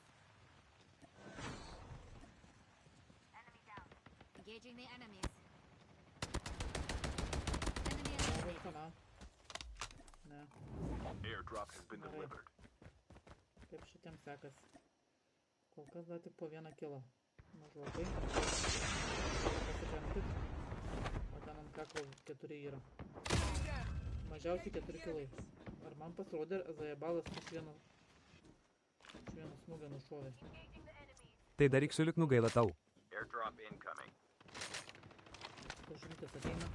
Enemy down. Engaging the enemies. Enemy Kebabas eliminated. kana. Ne. Airdrop has been Alright. delivered. Kaip šitiem sekas? Kol kas dar tik po vieną kilą. Mažokai. Pasikremtit. O ten ant kaklo 4 yra. Mažiausiai 4 kilai. Ar man pasirodė, Zajebalas iš vieno smūgio nušovė. Tai daryk sulik nugaila tau. Airdrop incoming. Pažintis ateina.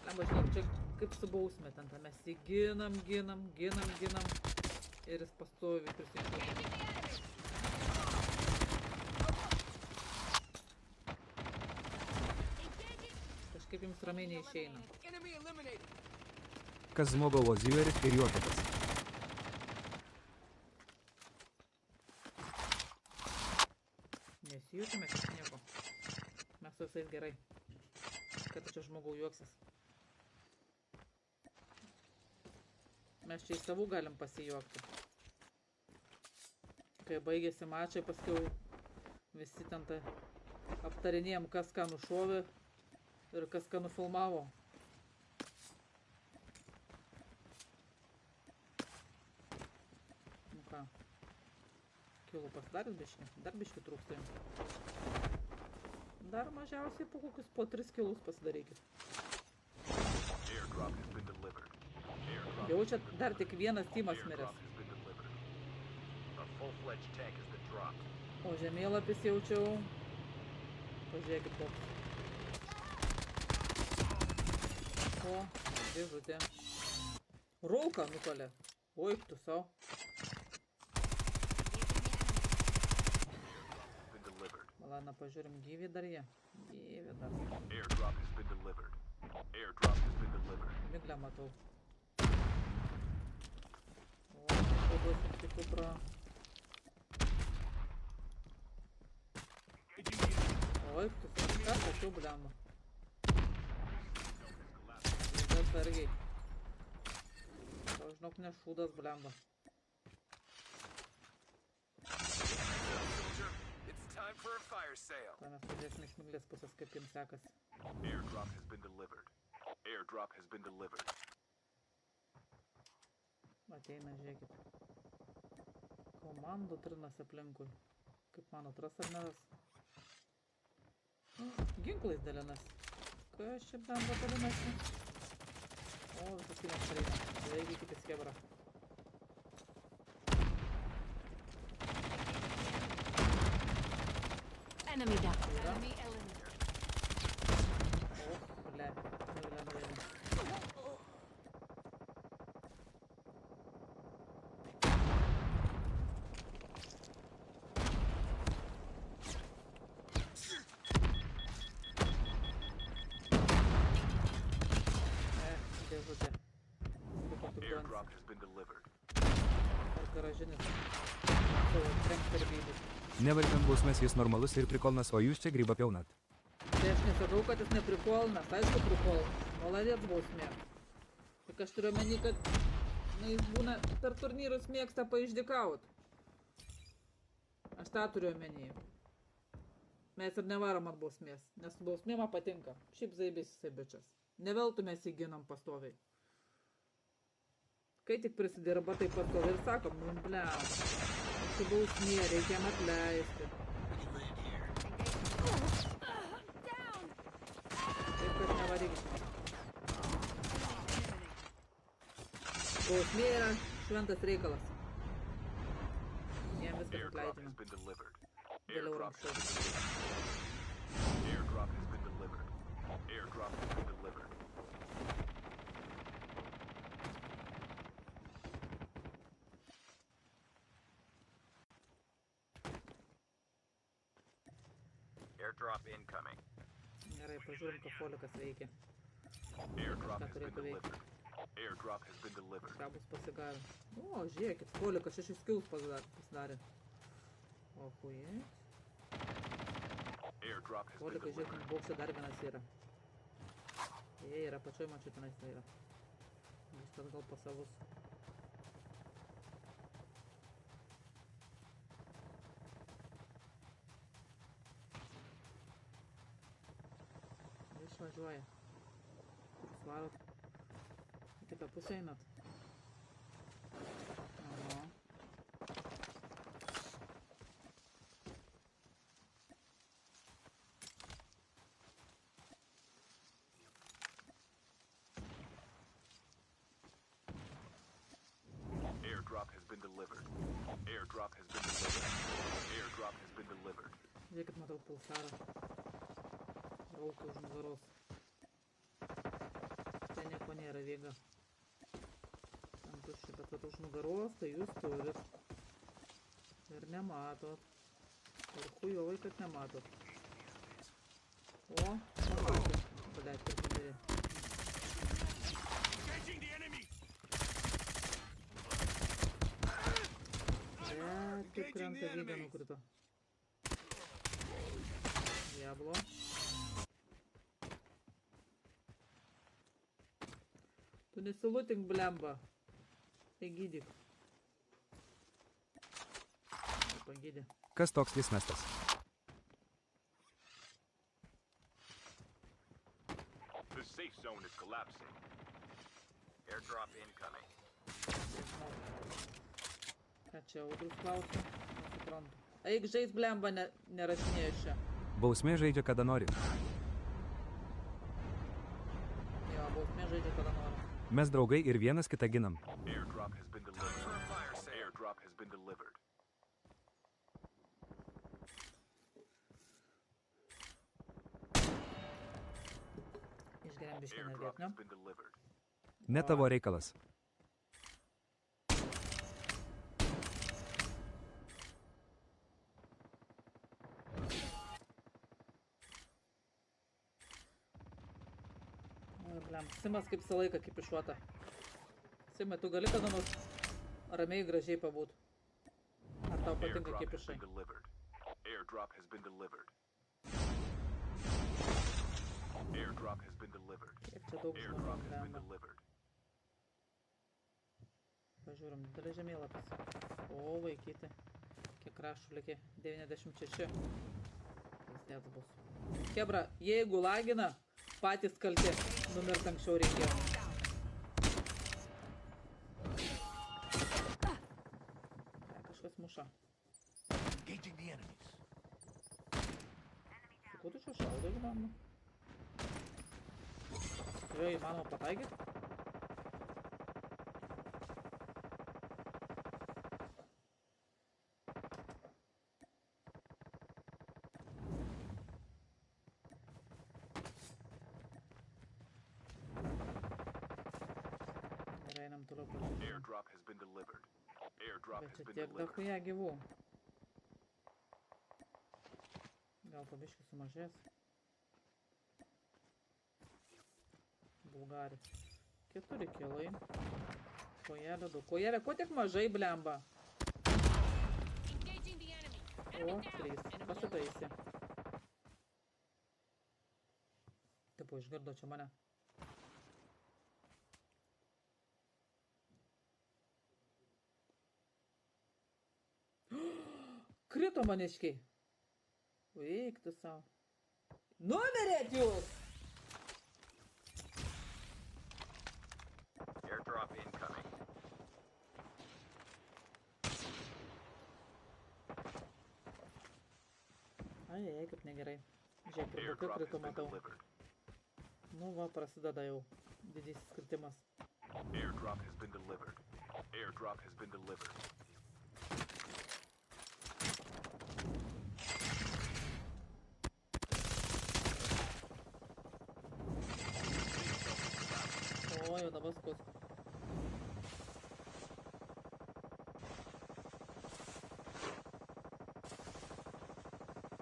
Lemba, žinok, čia kaip su bausme ten, mes jį ginam. Ir jis pastovi prisišūkė. Kažkaip jums ramiai neišeina. Enemy eliminated. Kas žmogo loziveris ir juokatas. Nesijutime, kad nieko. kalbėt gerai. Kad čia žmogau juoksis. Mes čia į savų galim pasijuokti. Kai baigėsi mačai, paskiau visi ten tai aptarinėjom, kas ką nušovė ir kas ką nufilmavo. Nu ką, kilų pasidarys biškį, dar biškį trūksta jums. Dar mažiausiai po kokius po 3 kilus pasidarykit. Airdrop has been delivered. Airdrop Jaučiat, dar tik vienas timas miręs. has been delivered. A full-fledged tank has been dropped. O žemėlapis jaučiau. Pažiūrėkit koks. O, dėžutė. Rauką nukalė. Oi, tu sau. Been delivered. Malana, pažiūrim, gyvi dar jie. Gyvi dar. Airdrop has been delivered. Airdrop has been delivered. Miglę matau. O, paduosim tik kupra. Oi, tu sau. Ką tačiau, bliamba. Dar sargiai. Tau žinok, ne šūdas, bliamba. Soldier, it's time for a fire sale. Ką mes pažiūrėsim iš miglės pusės, kaip jums sekasi. Airdrop has been delivered. Airdrop has been delivered. Ateina, žiūrėkit. Komandų trinas aplinkui. Kaip manot, ras ar neras? Ginklais dalinas. Kas čia bamba dalinasi? O, visas kinas pareina. Laigi kitis kebra. Enemy down. Yra? Enemy eliminated. O, ble. Miglę nuėmė. Dėžutė. Liko tik guns. Airdrop has been delivered. Ir garažinis. Savo trenk per veidus. Nevartant bausmės jis normalus ir prikolnas, o jūs čia grybą pjaunat. Tai aš nesakau, kad jis neprikolnas. Aišku, prikolnas. Maladėt bausmė. Tik aš turiu omeny, kad jis būna per turnyrus mėgsta paišdikaut. Aš tą turiu omeny. Mes ir nevarom ant bausmės, nes bausmė man patinka. Šiaip zaibės jisai bičias. Neveltų mes jį ginam pastoviai. Kai tik prisidirba, tai pastoviai ir sakom, nu blem. Su bausmė, reikia jam atleisti. Taip, kad nevarykit. Bausmė yra šventas reikalas. Jiem viskas Airdrop has atleidžiama. been delivered. Vėliau Airdrop has rankščiau. been delivered. Airdrop has been delivered. Airdrop has been delivered. Airdrop incoming. Gerai, pažiūrim, ką folikas veikia. Airdrop Ką has been turėtų veikti. delivered. Airdrop has been delivered. Ką bus pasigavę. O, žiūrėkit, folikas 6 kilus pasidarė. O, hujė. Airdrop has been Folikas, delivered. žiūrėkit, bokse dar vienas yra. Jie yra pačioj mačiu tenais tai yra. Vis tas gal pas savus. Išvažiuoja. Kur jūs varot? Į kitą pusę einat? Aha. Airdrop has been delivered. Airdrop has been delivered. Airdrop has been delivered. Žiūrėkit, matau pulsarą. Raukia už nugaros. Čia nieko nėra, Vėga. Ten tuščia, bet vat už nugaros, tai jūs turit. Ir nematot. Ir chujovai, kad nematot. O, pamatė. Blėt, per didelį. Engaging the enemy. Blėt, kaip krenta Vėga nukrito. Diablo. nesilutink, blemba. Tai gydyk. Pagydė. Kas toks lismestas? The safe zone is collapsing. Airdrop incoming. Ką čia, audrus klausia? Nesuprantu. Eik žais, blemba, nerašinėjau čia. Bausmė žaidžia kada nori. Jo, bausmė žaidžia kada nori. Mes draugai ir vienas kitą ginam. Airdrop has been For delivered. a fire sale. Airdrop has been delivered. Išgeriam biškį Airdrop energetinio. has been delivered. Ne tavo reikalas. Oi, blem. Simas kaip visą laiką, kaip išuota. Simai, tu gali kada nors ramiai gražiai pabūt? Ar tau patinka Airdrop kaip has išai? been delivered. Airdrop has been delivered. Airdrop has been delivered. Kiek čia daug žmonių, Airdrop has been blemba. delivered. Pažiūrim, didelė žemėlapis. O, vaikyti. Kiek rašų likė? 96. Kas bus. Kebra, jeigu lagina, patys kalti. Numirt anksčiau reikėjo. Kažkas muša. Engaging the enemies. Su kuo tu čia šaudai, gyvenama? Jo, įmanoma pataikyti? Ir einam toliau pažiūrėti. Airdrop has been delivered. Airdrop Bet has čia been tiek delivered. dahuja gyvų. Gal pabiškį sumažės. Bulgari. 4 kilai. Kojelė 2. Kojelė, ko tiek mažai, blemba? Engaging the enemy. O, 3. Pasitaisė. Tipo, išgirdo čia mane. Krito maniškiai. Eik tu savo. Numerėt jūs! Airdrop incoming. Ai, kaip negerai. Žiūrėk, ir kokiu Airdrop has kritu been matau. delivered. Nu va, prasideda jau didysis kritimas. Airdrop has been delivered. Airdrop has been delivered. O, jau dabar skus.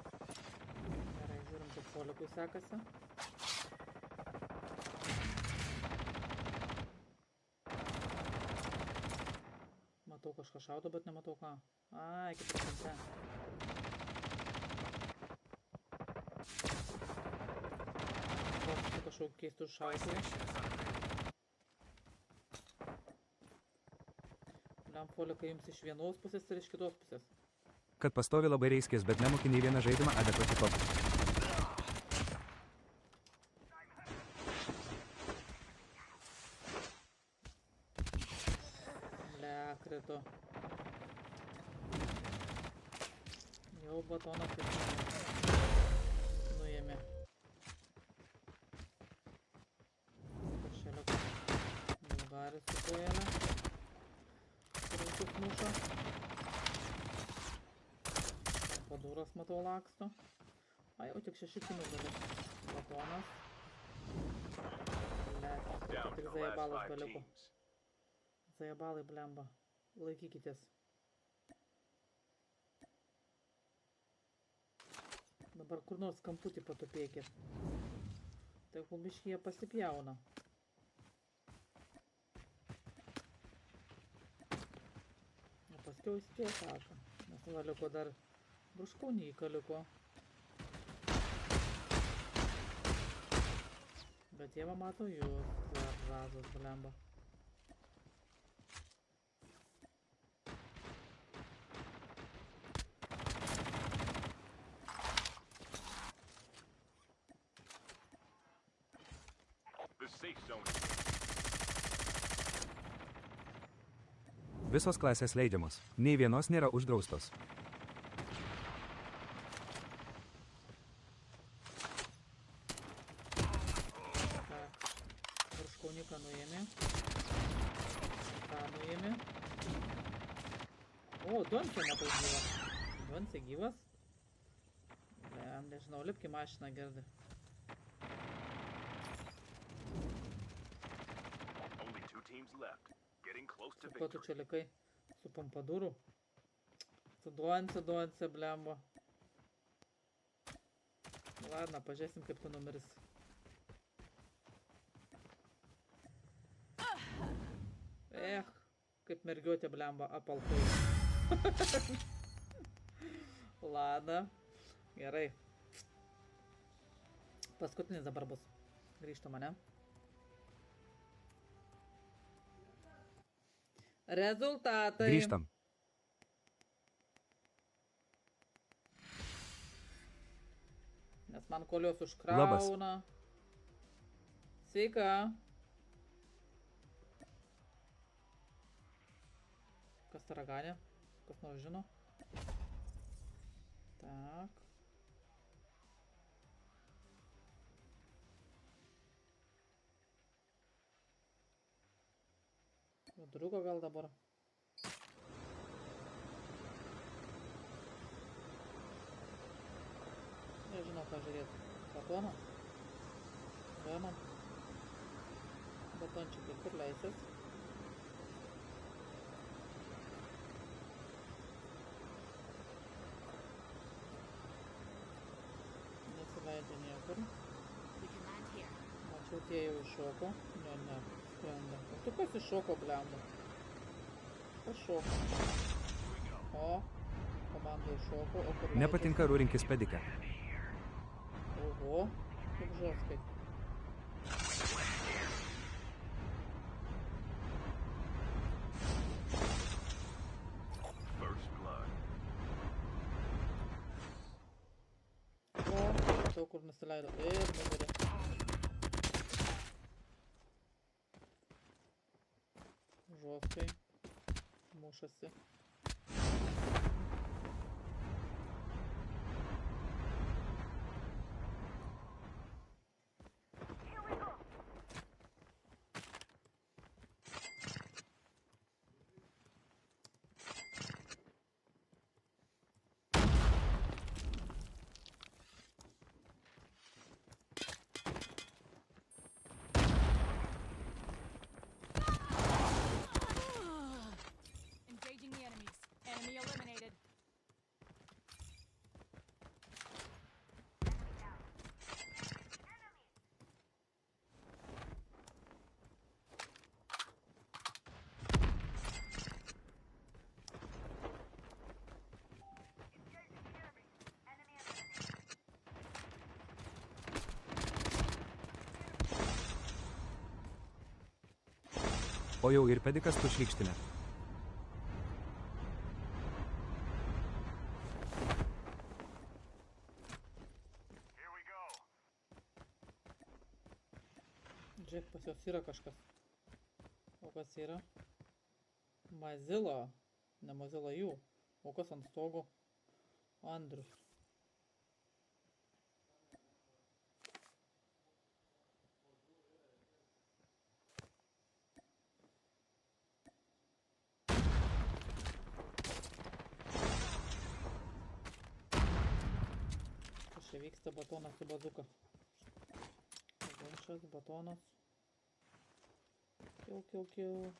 Gerai, žiūrim, kaip polikui sekasi. Matau kažką šaudo, bet nematau ką. Ai, kaip ir centre. Kažkokiu keistų šautuvų. Liam polikai jums iš vienos pusės ir iš kitos pusės. Kad pastovi labai reiskės, bet nemoki nei vieną žaidimą adekvačiai top. Ble, krito. Jau batoną kaip nuėmė. Kašėlė Bulgaris su kojelė. Rimtus muša. Padūras matau laksto. A, jau tik 6 minugalės. Batonas. Ble, Down tik to the last zajebalas 5 beliko. teams. Zajebalai, blemba. Laikykitės. Dabar kur nors kamputį patupėkit. Tai kubiškai jie pasipjauna. O paskiau įspėjo tašą. Nes va liko dar bruškaunyka liko. Bet jie va mato jūs. Zarazas, blemba. safe zone is Visos klasės leidžiamos. Nei vienos nėra uždraustos. Tak. Virškauniką nuėmė. Tą nuėmė. O, Doncė matau gyvas. Doncė gyvas? Blem, nežinau, lipk į mašiną, Gerda. only 2 teams left. Getting close to Su kuo tu victory. čia likai? Su Pompadoru? Su Doncė, blemba. Ladna, pažiūrėsim, kaip tu numirs. Kaip mergiotė, blemba, apalpai. Ladna. Gerai. Paskutinis dabar bus. Grįžtam, ane? Rezultatai. Grįžtam. Nes man kolios užkrauna. Sveika. Kas ta raganė? Kas nors žino? Tak. Viduriuko gal dabar? Nežinau, ką žiūrėti. Batoną? Venom? Batončiukai kur leisės? Nesileidžia niekur. We can land here. Mačiau, tie jau iššoko. Ne, skrenda. O tu kas iššoko, blemba? Kas šoko? O, komanda iššoko, o kur leidžiasi? Nepatinka rūrinkis pediką. Oho, kaip žoskai. First blood. O, matau, kur nusileido. Ir numirė. Žoskai. Mušasi. Engaging the enemies. Enemy eliminated. O jau ir pedikas tu šlykštinė. Žiūrėk, pas jos yra kažkas. O kas yra? Mazila. Ne Mazila jų. O kas ant stogo? Andrius. Kas čia vyksta? Batonas su bazuka. Gonšas, batonas. Kill.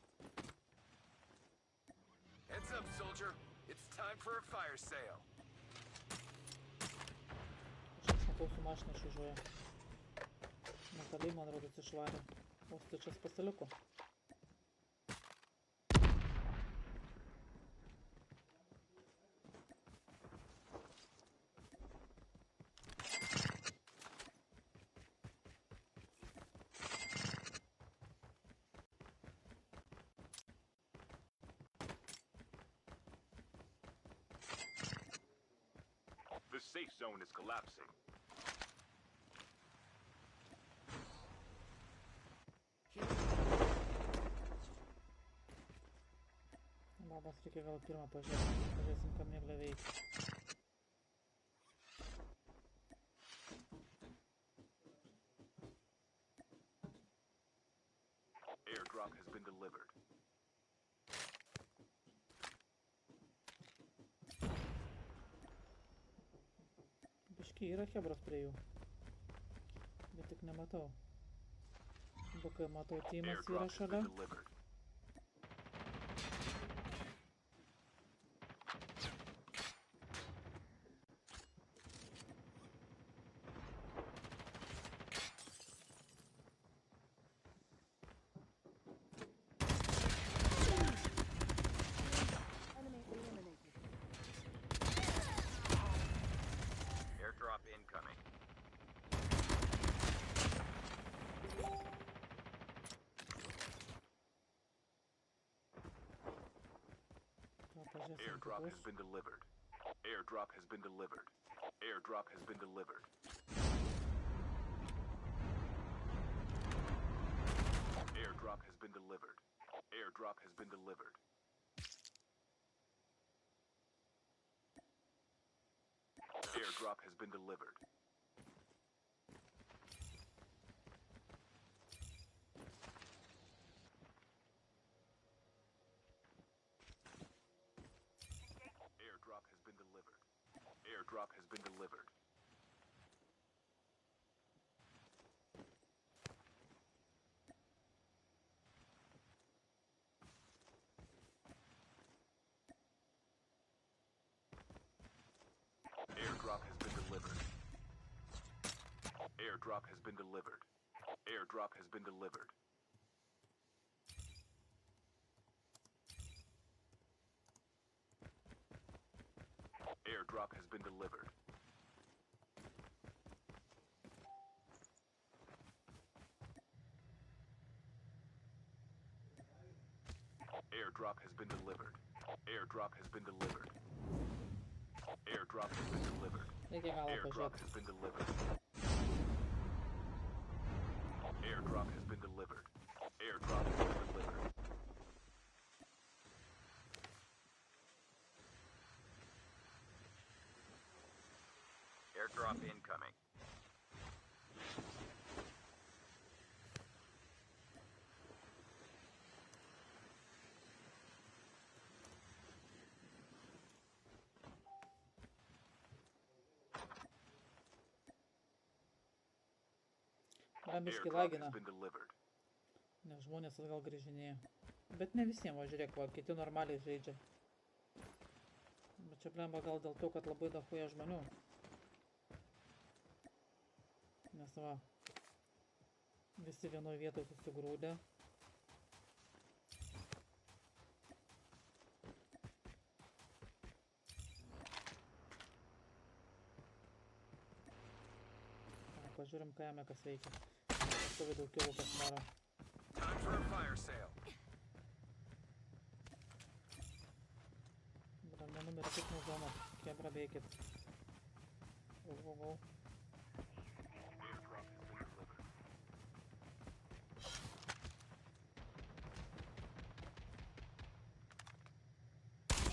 Heads up, soldier. It's time for a fire sale. Aš matau su mašina išvažiuoja. Nataliai, man rodos, išvarė. O stičias pasiliko. The safe zone is collapsing. Labas, reikia gal pirmą pažiūrėti. Pažiūrėsim, kam mėglė veikia. Airdrop has been delivered. Biški yra hebros prie jų. Bet tik nematau. BK matau, tymas yra Airdrop has šalia. been delivered. Airdrop incoming. Gal pažiūrėsim Airdrop has kitus. been delivered. Airdrop has been delivered. Airdrop has been delivered. Airdrop has been delivered. Airdrop has been delivered. Airdrop has been delivered. Airdrop has been delivered. Airdrop has been delivered. Airdrop has been delivered. Airdrop has been delivered. Airdrop has been delivered. Airdrop has been delivered. Airdrop has been delivered. Airdrop has been delivered. Airdrop has been delivered. Reikia galą Airdrop pažiūrėti. has been delivered. Airdrop has been delivered. Airdrop has been delivered. Airdrop incoming. Man biški Airdrop lagina, has been delivered. nes žmonės atgal grįžinėja. Bet ne visiems, va žiūrėk, va, kiti normaliai žaidžia. Bet čia blemba gal dėl to, kad labai dahuoja žmonių. Nes va, visi vienoje vietoje susigrūdė. Pažiūrim, ką jame kas veikia. Stovi daug kilų pasidaro. Time for a fire sale. Bra, nenumirė tik nuo zonos. Kebra beikit. Au. Airdrop has been delivered.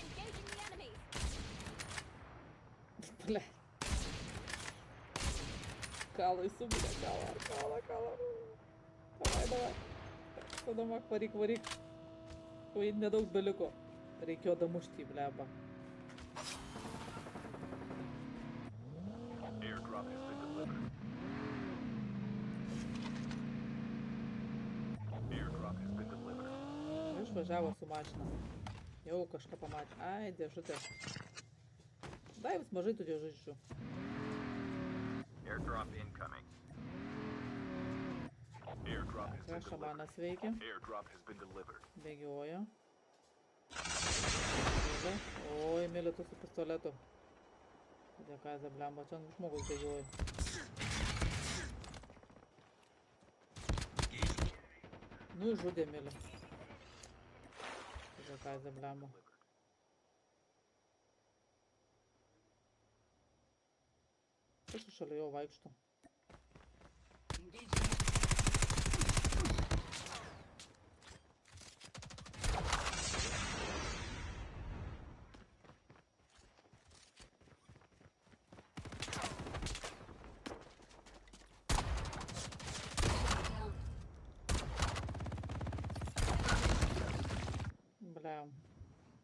Engaging the enemies. Ble. Kalai subirė, kalą. Davai. Tada mak, varyk. Oi, nedaug beliko. Reikėjo damušti, bleba. Airdrop has been delivered. Airdrop has been delivered. Išvažiavo su mašina. Jau kažką pamatė. Ai, dėžutė. Dai vis mažai tų dėžučių. Airdrop incoming. Airdrop has Ką been delivered. šamanas veikia? Airdrop has been delivered. Bėgioja. Oi, mėly tu su pistoletu. Dėkazė, blemba, čia žmogus bėgioja. Nu, žudė, mėly. Dėkazė, blemba. Kas šalia jo vaikšto?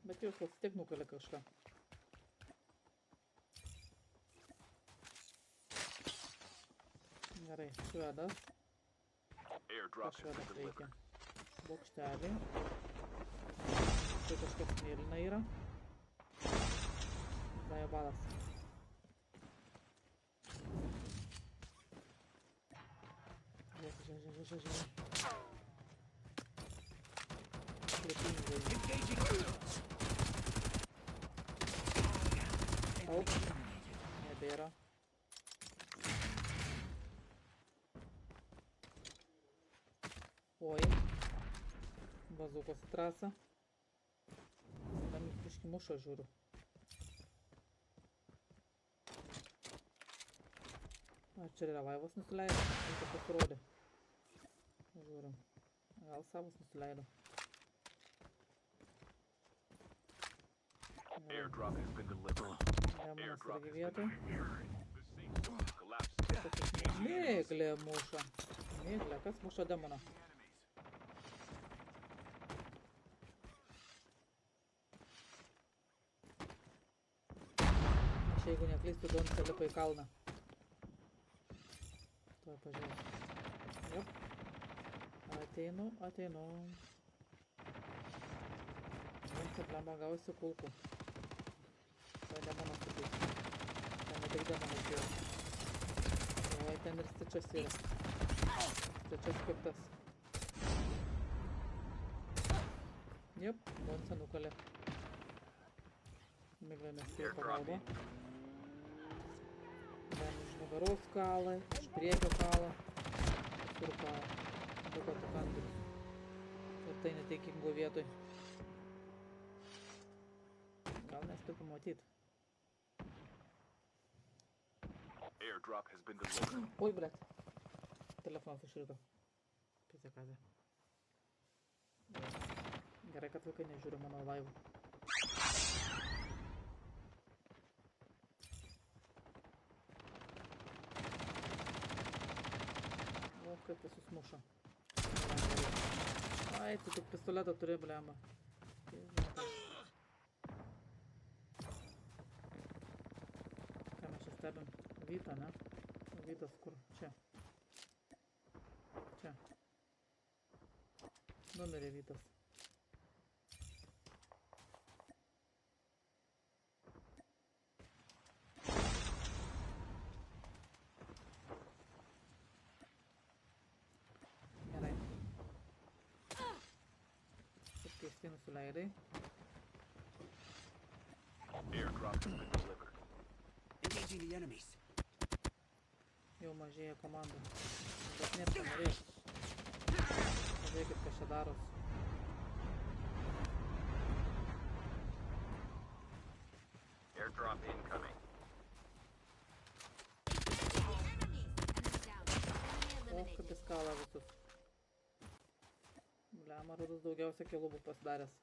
Bet jūs vis tiek nukalė kažką. Gerai, švedas. Airdrop has been Švedas veikia. delivered. Bokštelį. Čia kažkas mėlyna yra. Dajo balas. Žiūrėk. Auk. Nebėra. Oi. Bazukos į trasą. Tam jis biškį mušą žiūriu. A, čia yra laivas nusileido. Tai pasirodė. Žiūrim. Gal savas nusileido. Airdrop has been delivered. Demonas Airdrop irgi has vietoj. been delivered. The safe zone is collapsing. Mėglė muša. Mėglė, kas muša demoną? Aš jeigu neklystu, Donce lipa į kalną. Tuoj pažiūrėsiu. Jop. Ateinu. Donce blemba gausi kulkų. Tai demonas supys. Ten ne tik demonas yra. Oi, ten ir stičias yra. Stičias piktas. Jop, Donce nukalė. Miglė nespėjo pagalba. Ten iš nugaros kalą, iš priekio kalą. Kur kalą. Du kartų kandus. Ir tai neteikingo vietoj. Gal nespėjo pamatyti. Airdrop has been delivered. Oi, blet. Telefonas išrito. Pisekazė. Gerai, kad vaikai nežiūri mano laivų. O, kaip jis susmuša. Ai, tu tik pistoletą turi, blemba. Ką mes čia stebim? Vytą, ne? Vytas kur? Čia. Čia. Numerė Vytas. Gerai. Taip keistai nusileidai. Airdrop has been delivered. Engaging the enemies. Jau mažėja komandų. Bet nėra norės. Pažiūrėkit, kas čia daros. Airdrop incoming. Enemies! Enemy down. Enemy O, kaip eliminated. jis kala visus. Blema, rodos daugiausia kilų bus pasidaręs.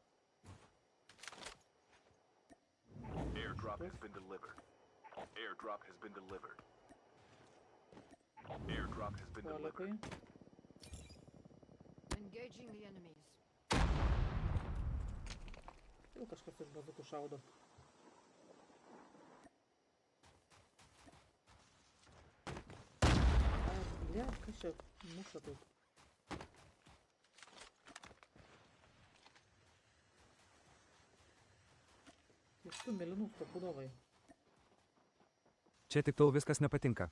Airdrop has been delivered. Airdrop has been delivered. Airdrop has been delivered. Polikai. Engaging the enemies. Jau kažkas iš bazukų šaudo. Ai, blet, kas čia muša taip? Iš tų mėlynų stopudovai. Čia tik tol viskas nepatinka.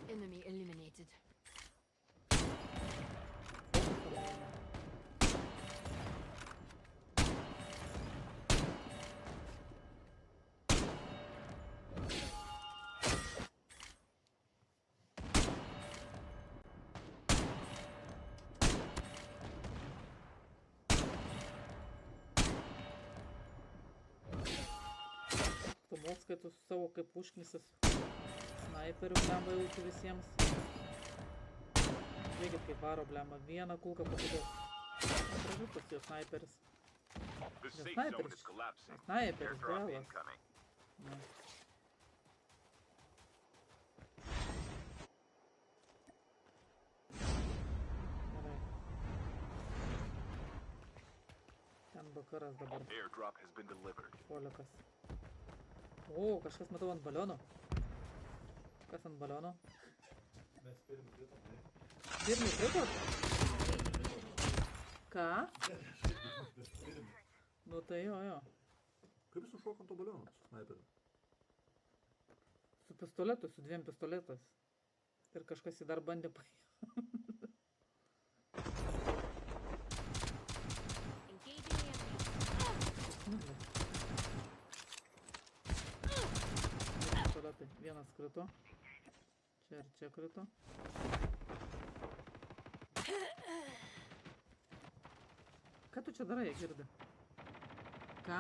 Enemy eliminated. Tu moskai tu su savo kaip užknisas snaiperiu blemba jauti visiems. Žiūrėkit, kaip varo, blemba. Vieną kulką po kitos. Gražus tas jo sniperis. The safe sniper zone is collapsing. Sniperis, Airdrop galas. incoming. Na. Gerai. Ten vakaras dabar. Airdrop has been delivered. Polikas. O, kažkas matau ant baliono. Kas ant baliono? Mes pirmi kritom, tai. Pirmai kritot? Ką? Nu tai jo. Kaip jis užšoko ant to baliono su snaiperiu? Su pistoletu, su 2 pistoletais. Ir kažkas jį dar bandė Engaging the enemy. pistoletai. Vienas krito. Čia ir čia krito. Ką tu čia darai, girdi? Ką?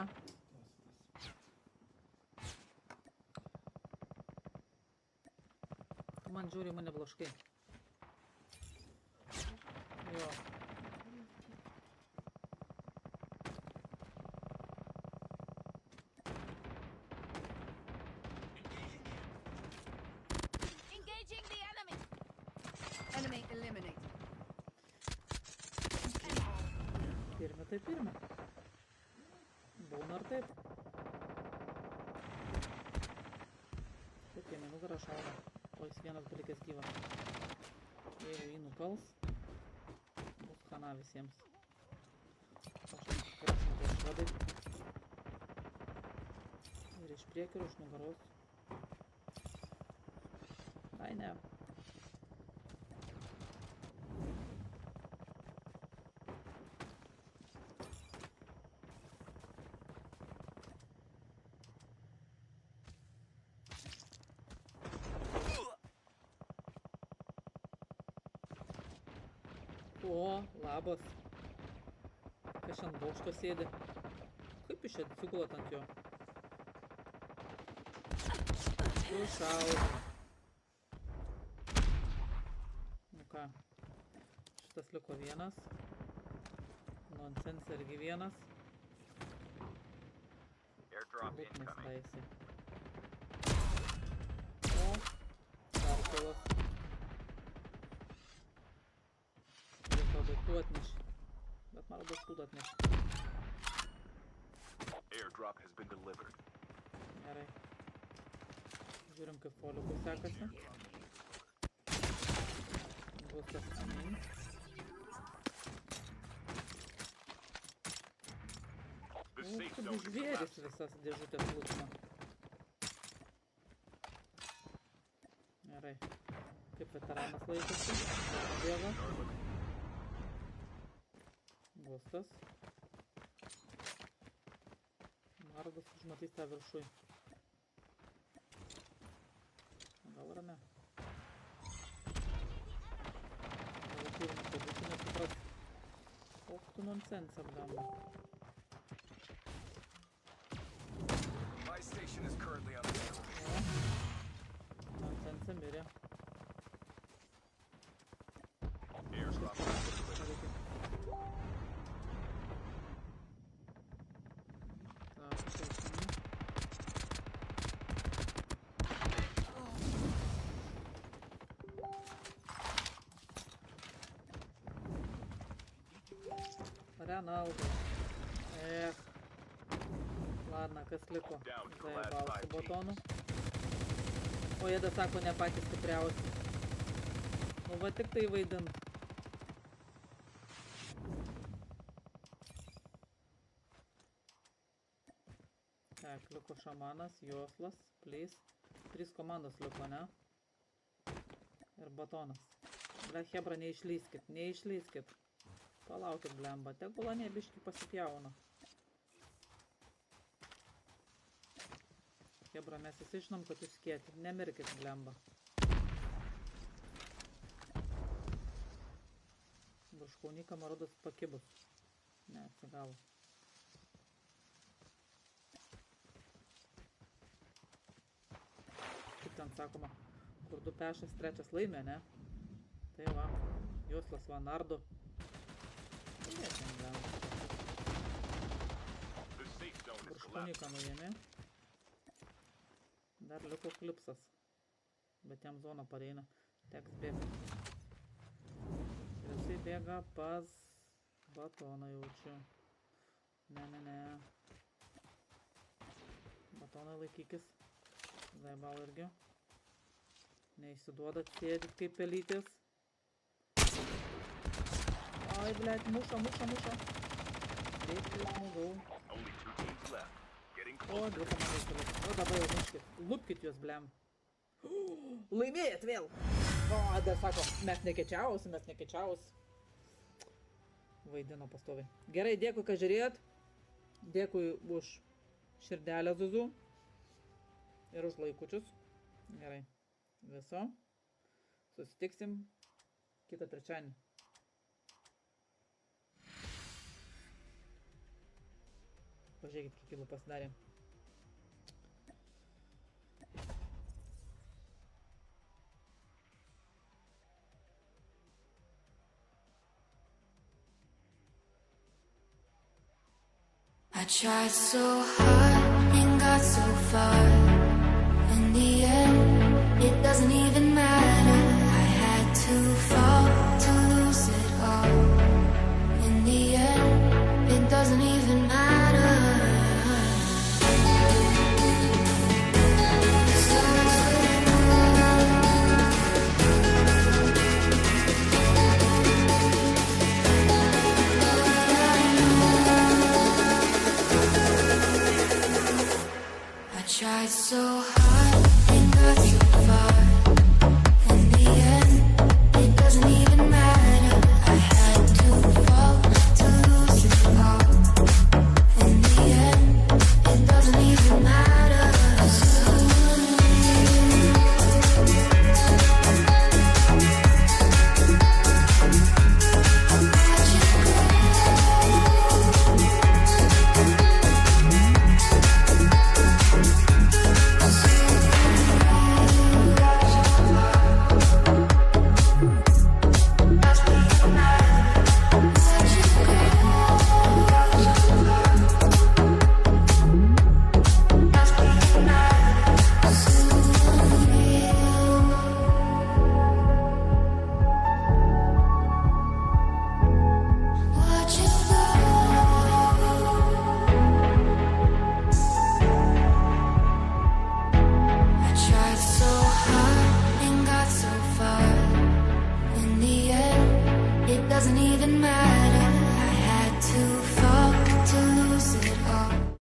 Tu man žiūri mane blaškai. Jo. Engaging the enemy. Enemy eliminated. Pirmi tai pirmi. Būna ar taip. Taip, jame nugarą šauna. O jis vienas palikęs gyvas. Jeigu jį nukals, bus hana visiems. Aš krasnu tai švedai. Ir iš priekio ir iš nugaros. Ai ne. O, labas. Kas čia ant bokšto sėdi? Kaip jūs čia atsigulat ant jo? Sušaudė. Nu ką, šitas liko vienas. Nonsens irgi vienas. Airdrop Būt incoming. nestaisi. O, dar kilas. Daiktų atneš. Bet man daiktų atneš. Airdrop has been delivered. Gerai. Žiūrim, kaip foliukui sekasi. Viskas amin. The O, safe kaip zone is žvėris collapsing. visas dėžutės lūksma. Gerai. Kaip veteranas laikosi. Bėga. Gustas. Margas užmatys tą viršui. Gal ar ne? Gal turim pabučių nesupras. Koks tu nonsensą, blemba. My station is currently unavailable. O. Nonsensą mirė. Airdrop has been delivered. Так, чекаємо. Роналду. Эх. Ладно, kas liko. Zaėbau su batonu. O jie dar sako ne patys stipriausi. Nu va tik tai vaidint. Tak, liko šamanas, Joslas, Please. 3 komandos liko, ne? Ir batonas. Ble, hebra, neišlyskit, neišlyskit. Palaukit, blemba, tegula nebiški pasipjauna. Hebra, mes visi žinom, kad jūs skėti. Nemirkit, blemba. Virškaunyka marodas pakibus. Ne, atsigavo. Kaip ten sakoma, kur 2 pešas, 3 laimė, ne? Tai va. Juoslas va nardo. Turėsim, blemba. The safe zone is collapsed. Viršūniką nuėmė. Dar liko klipsas. Bet jam zona pareina. Teks bėgti. Ir jisai bėga pas batoną jaučiu. Ne. Batonai laikykis. Zaibal irgi. Neįsiduodat, sėdit kaip pelytės. Ai, blėt, muša. Taip, žmogau. Only 2 teams left. Getting O, close. dvi komandos turės. O, dabar jau muškit. Lupkit juos, blem. Laimėjot vėl. O, dar sako, mes nekečiaus. Vaidino pastoviai. Gerai, dėkui, kad žiūrėjot. Dėkui už širdelę Zuzu. Ir už laikučius. Gerai. Viso. Susitiksim kitą trečiadienį. Pažiūrėkit, kiek kilų pasidarė. I tried so hard and got so far. In the end, it doesn't even matter. I had to fall to lose it all. In the end, it doesn't even matter. I tried so hard and got so far. In the end, it doesn't even matter. I had to fall to lose it all. In the end, it doesn't even matter. Doesn't even matter.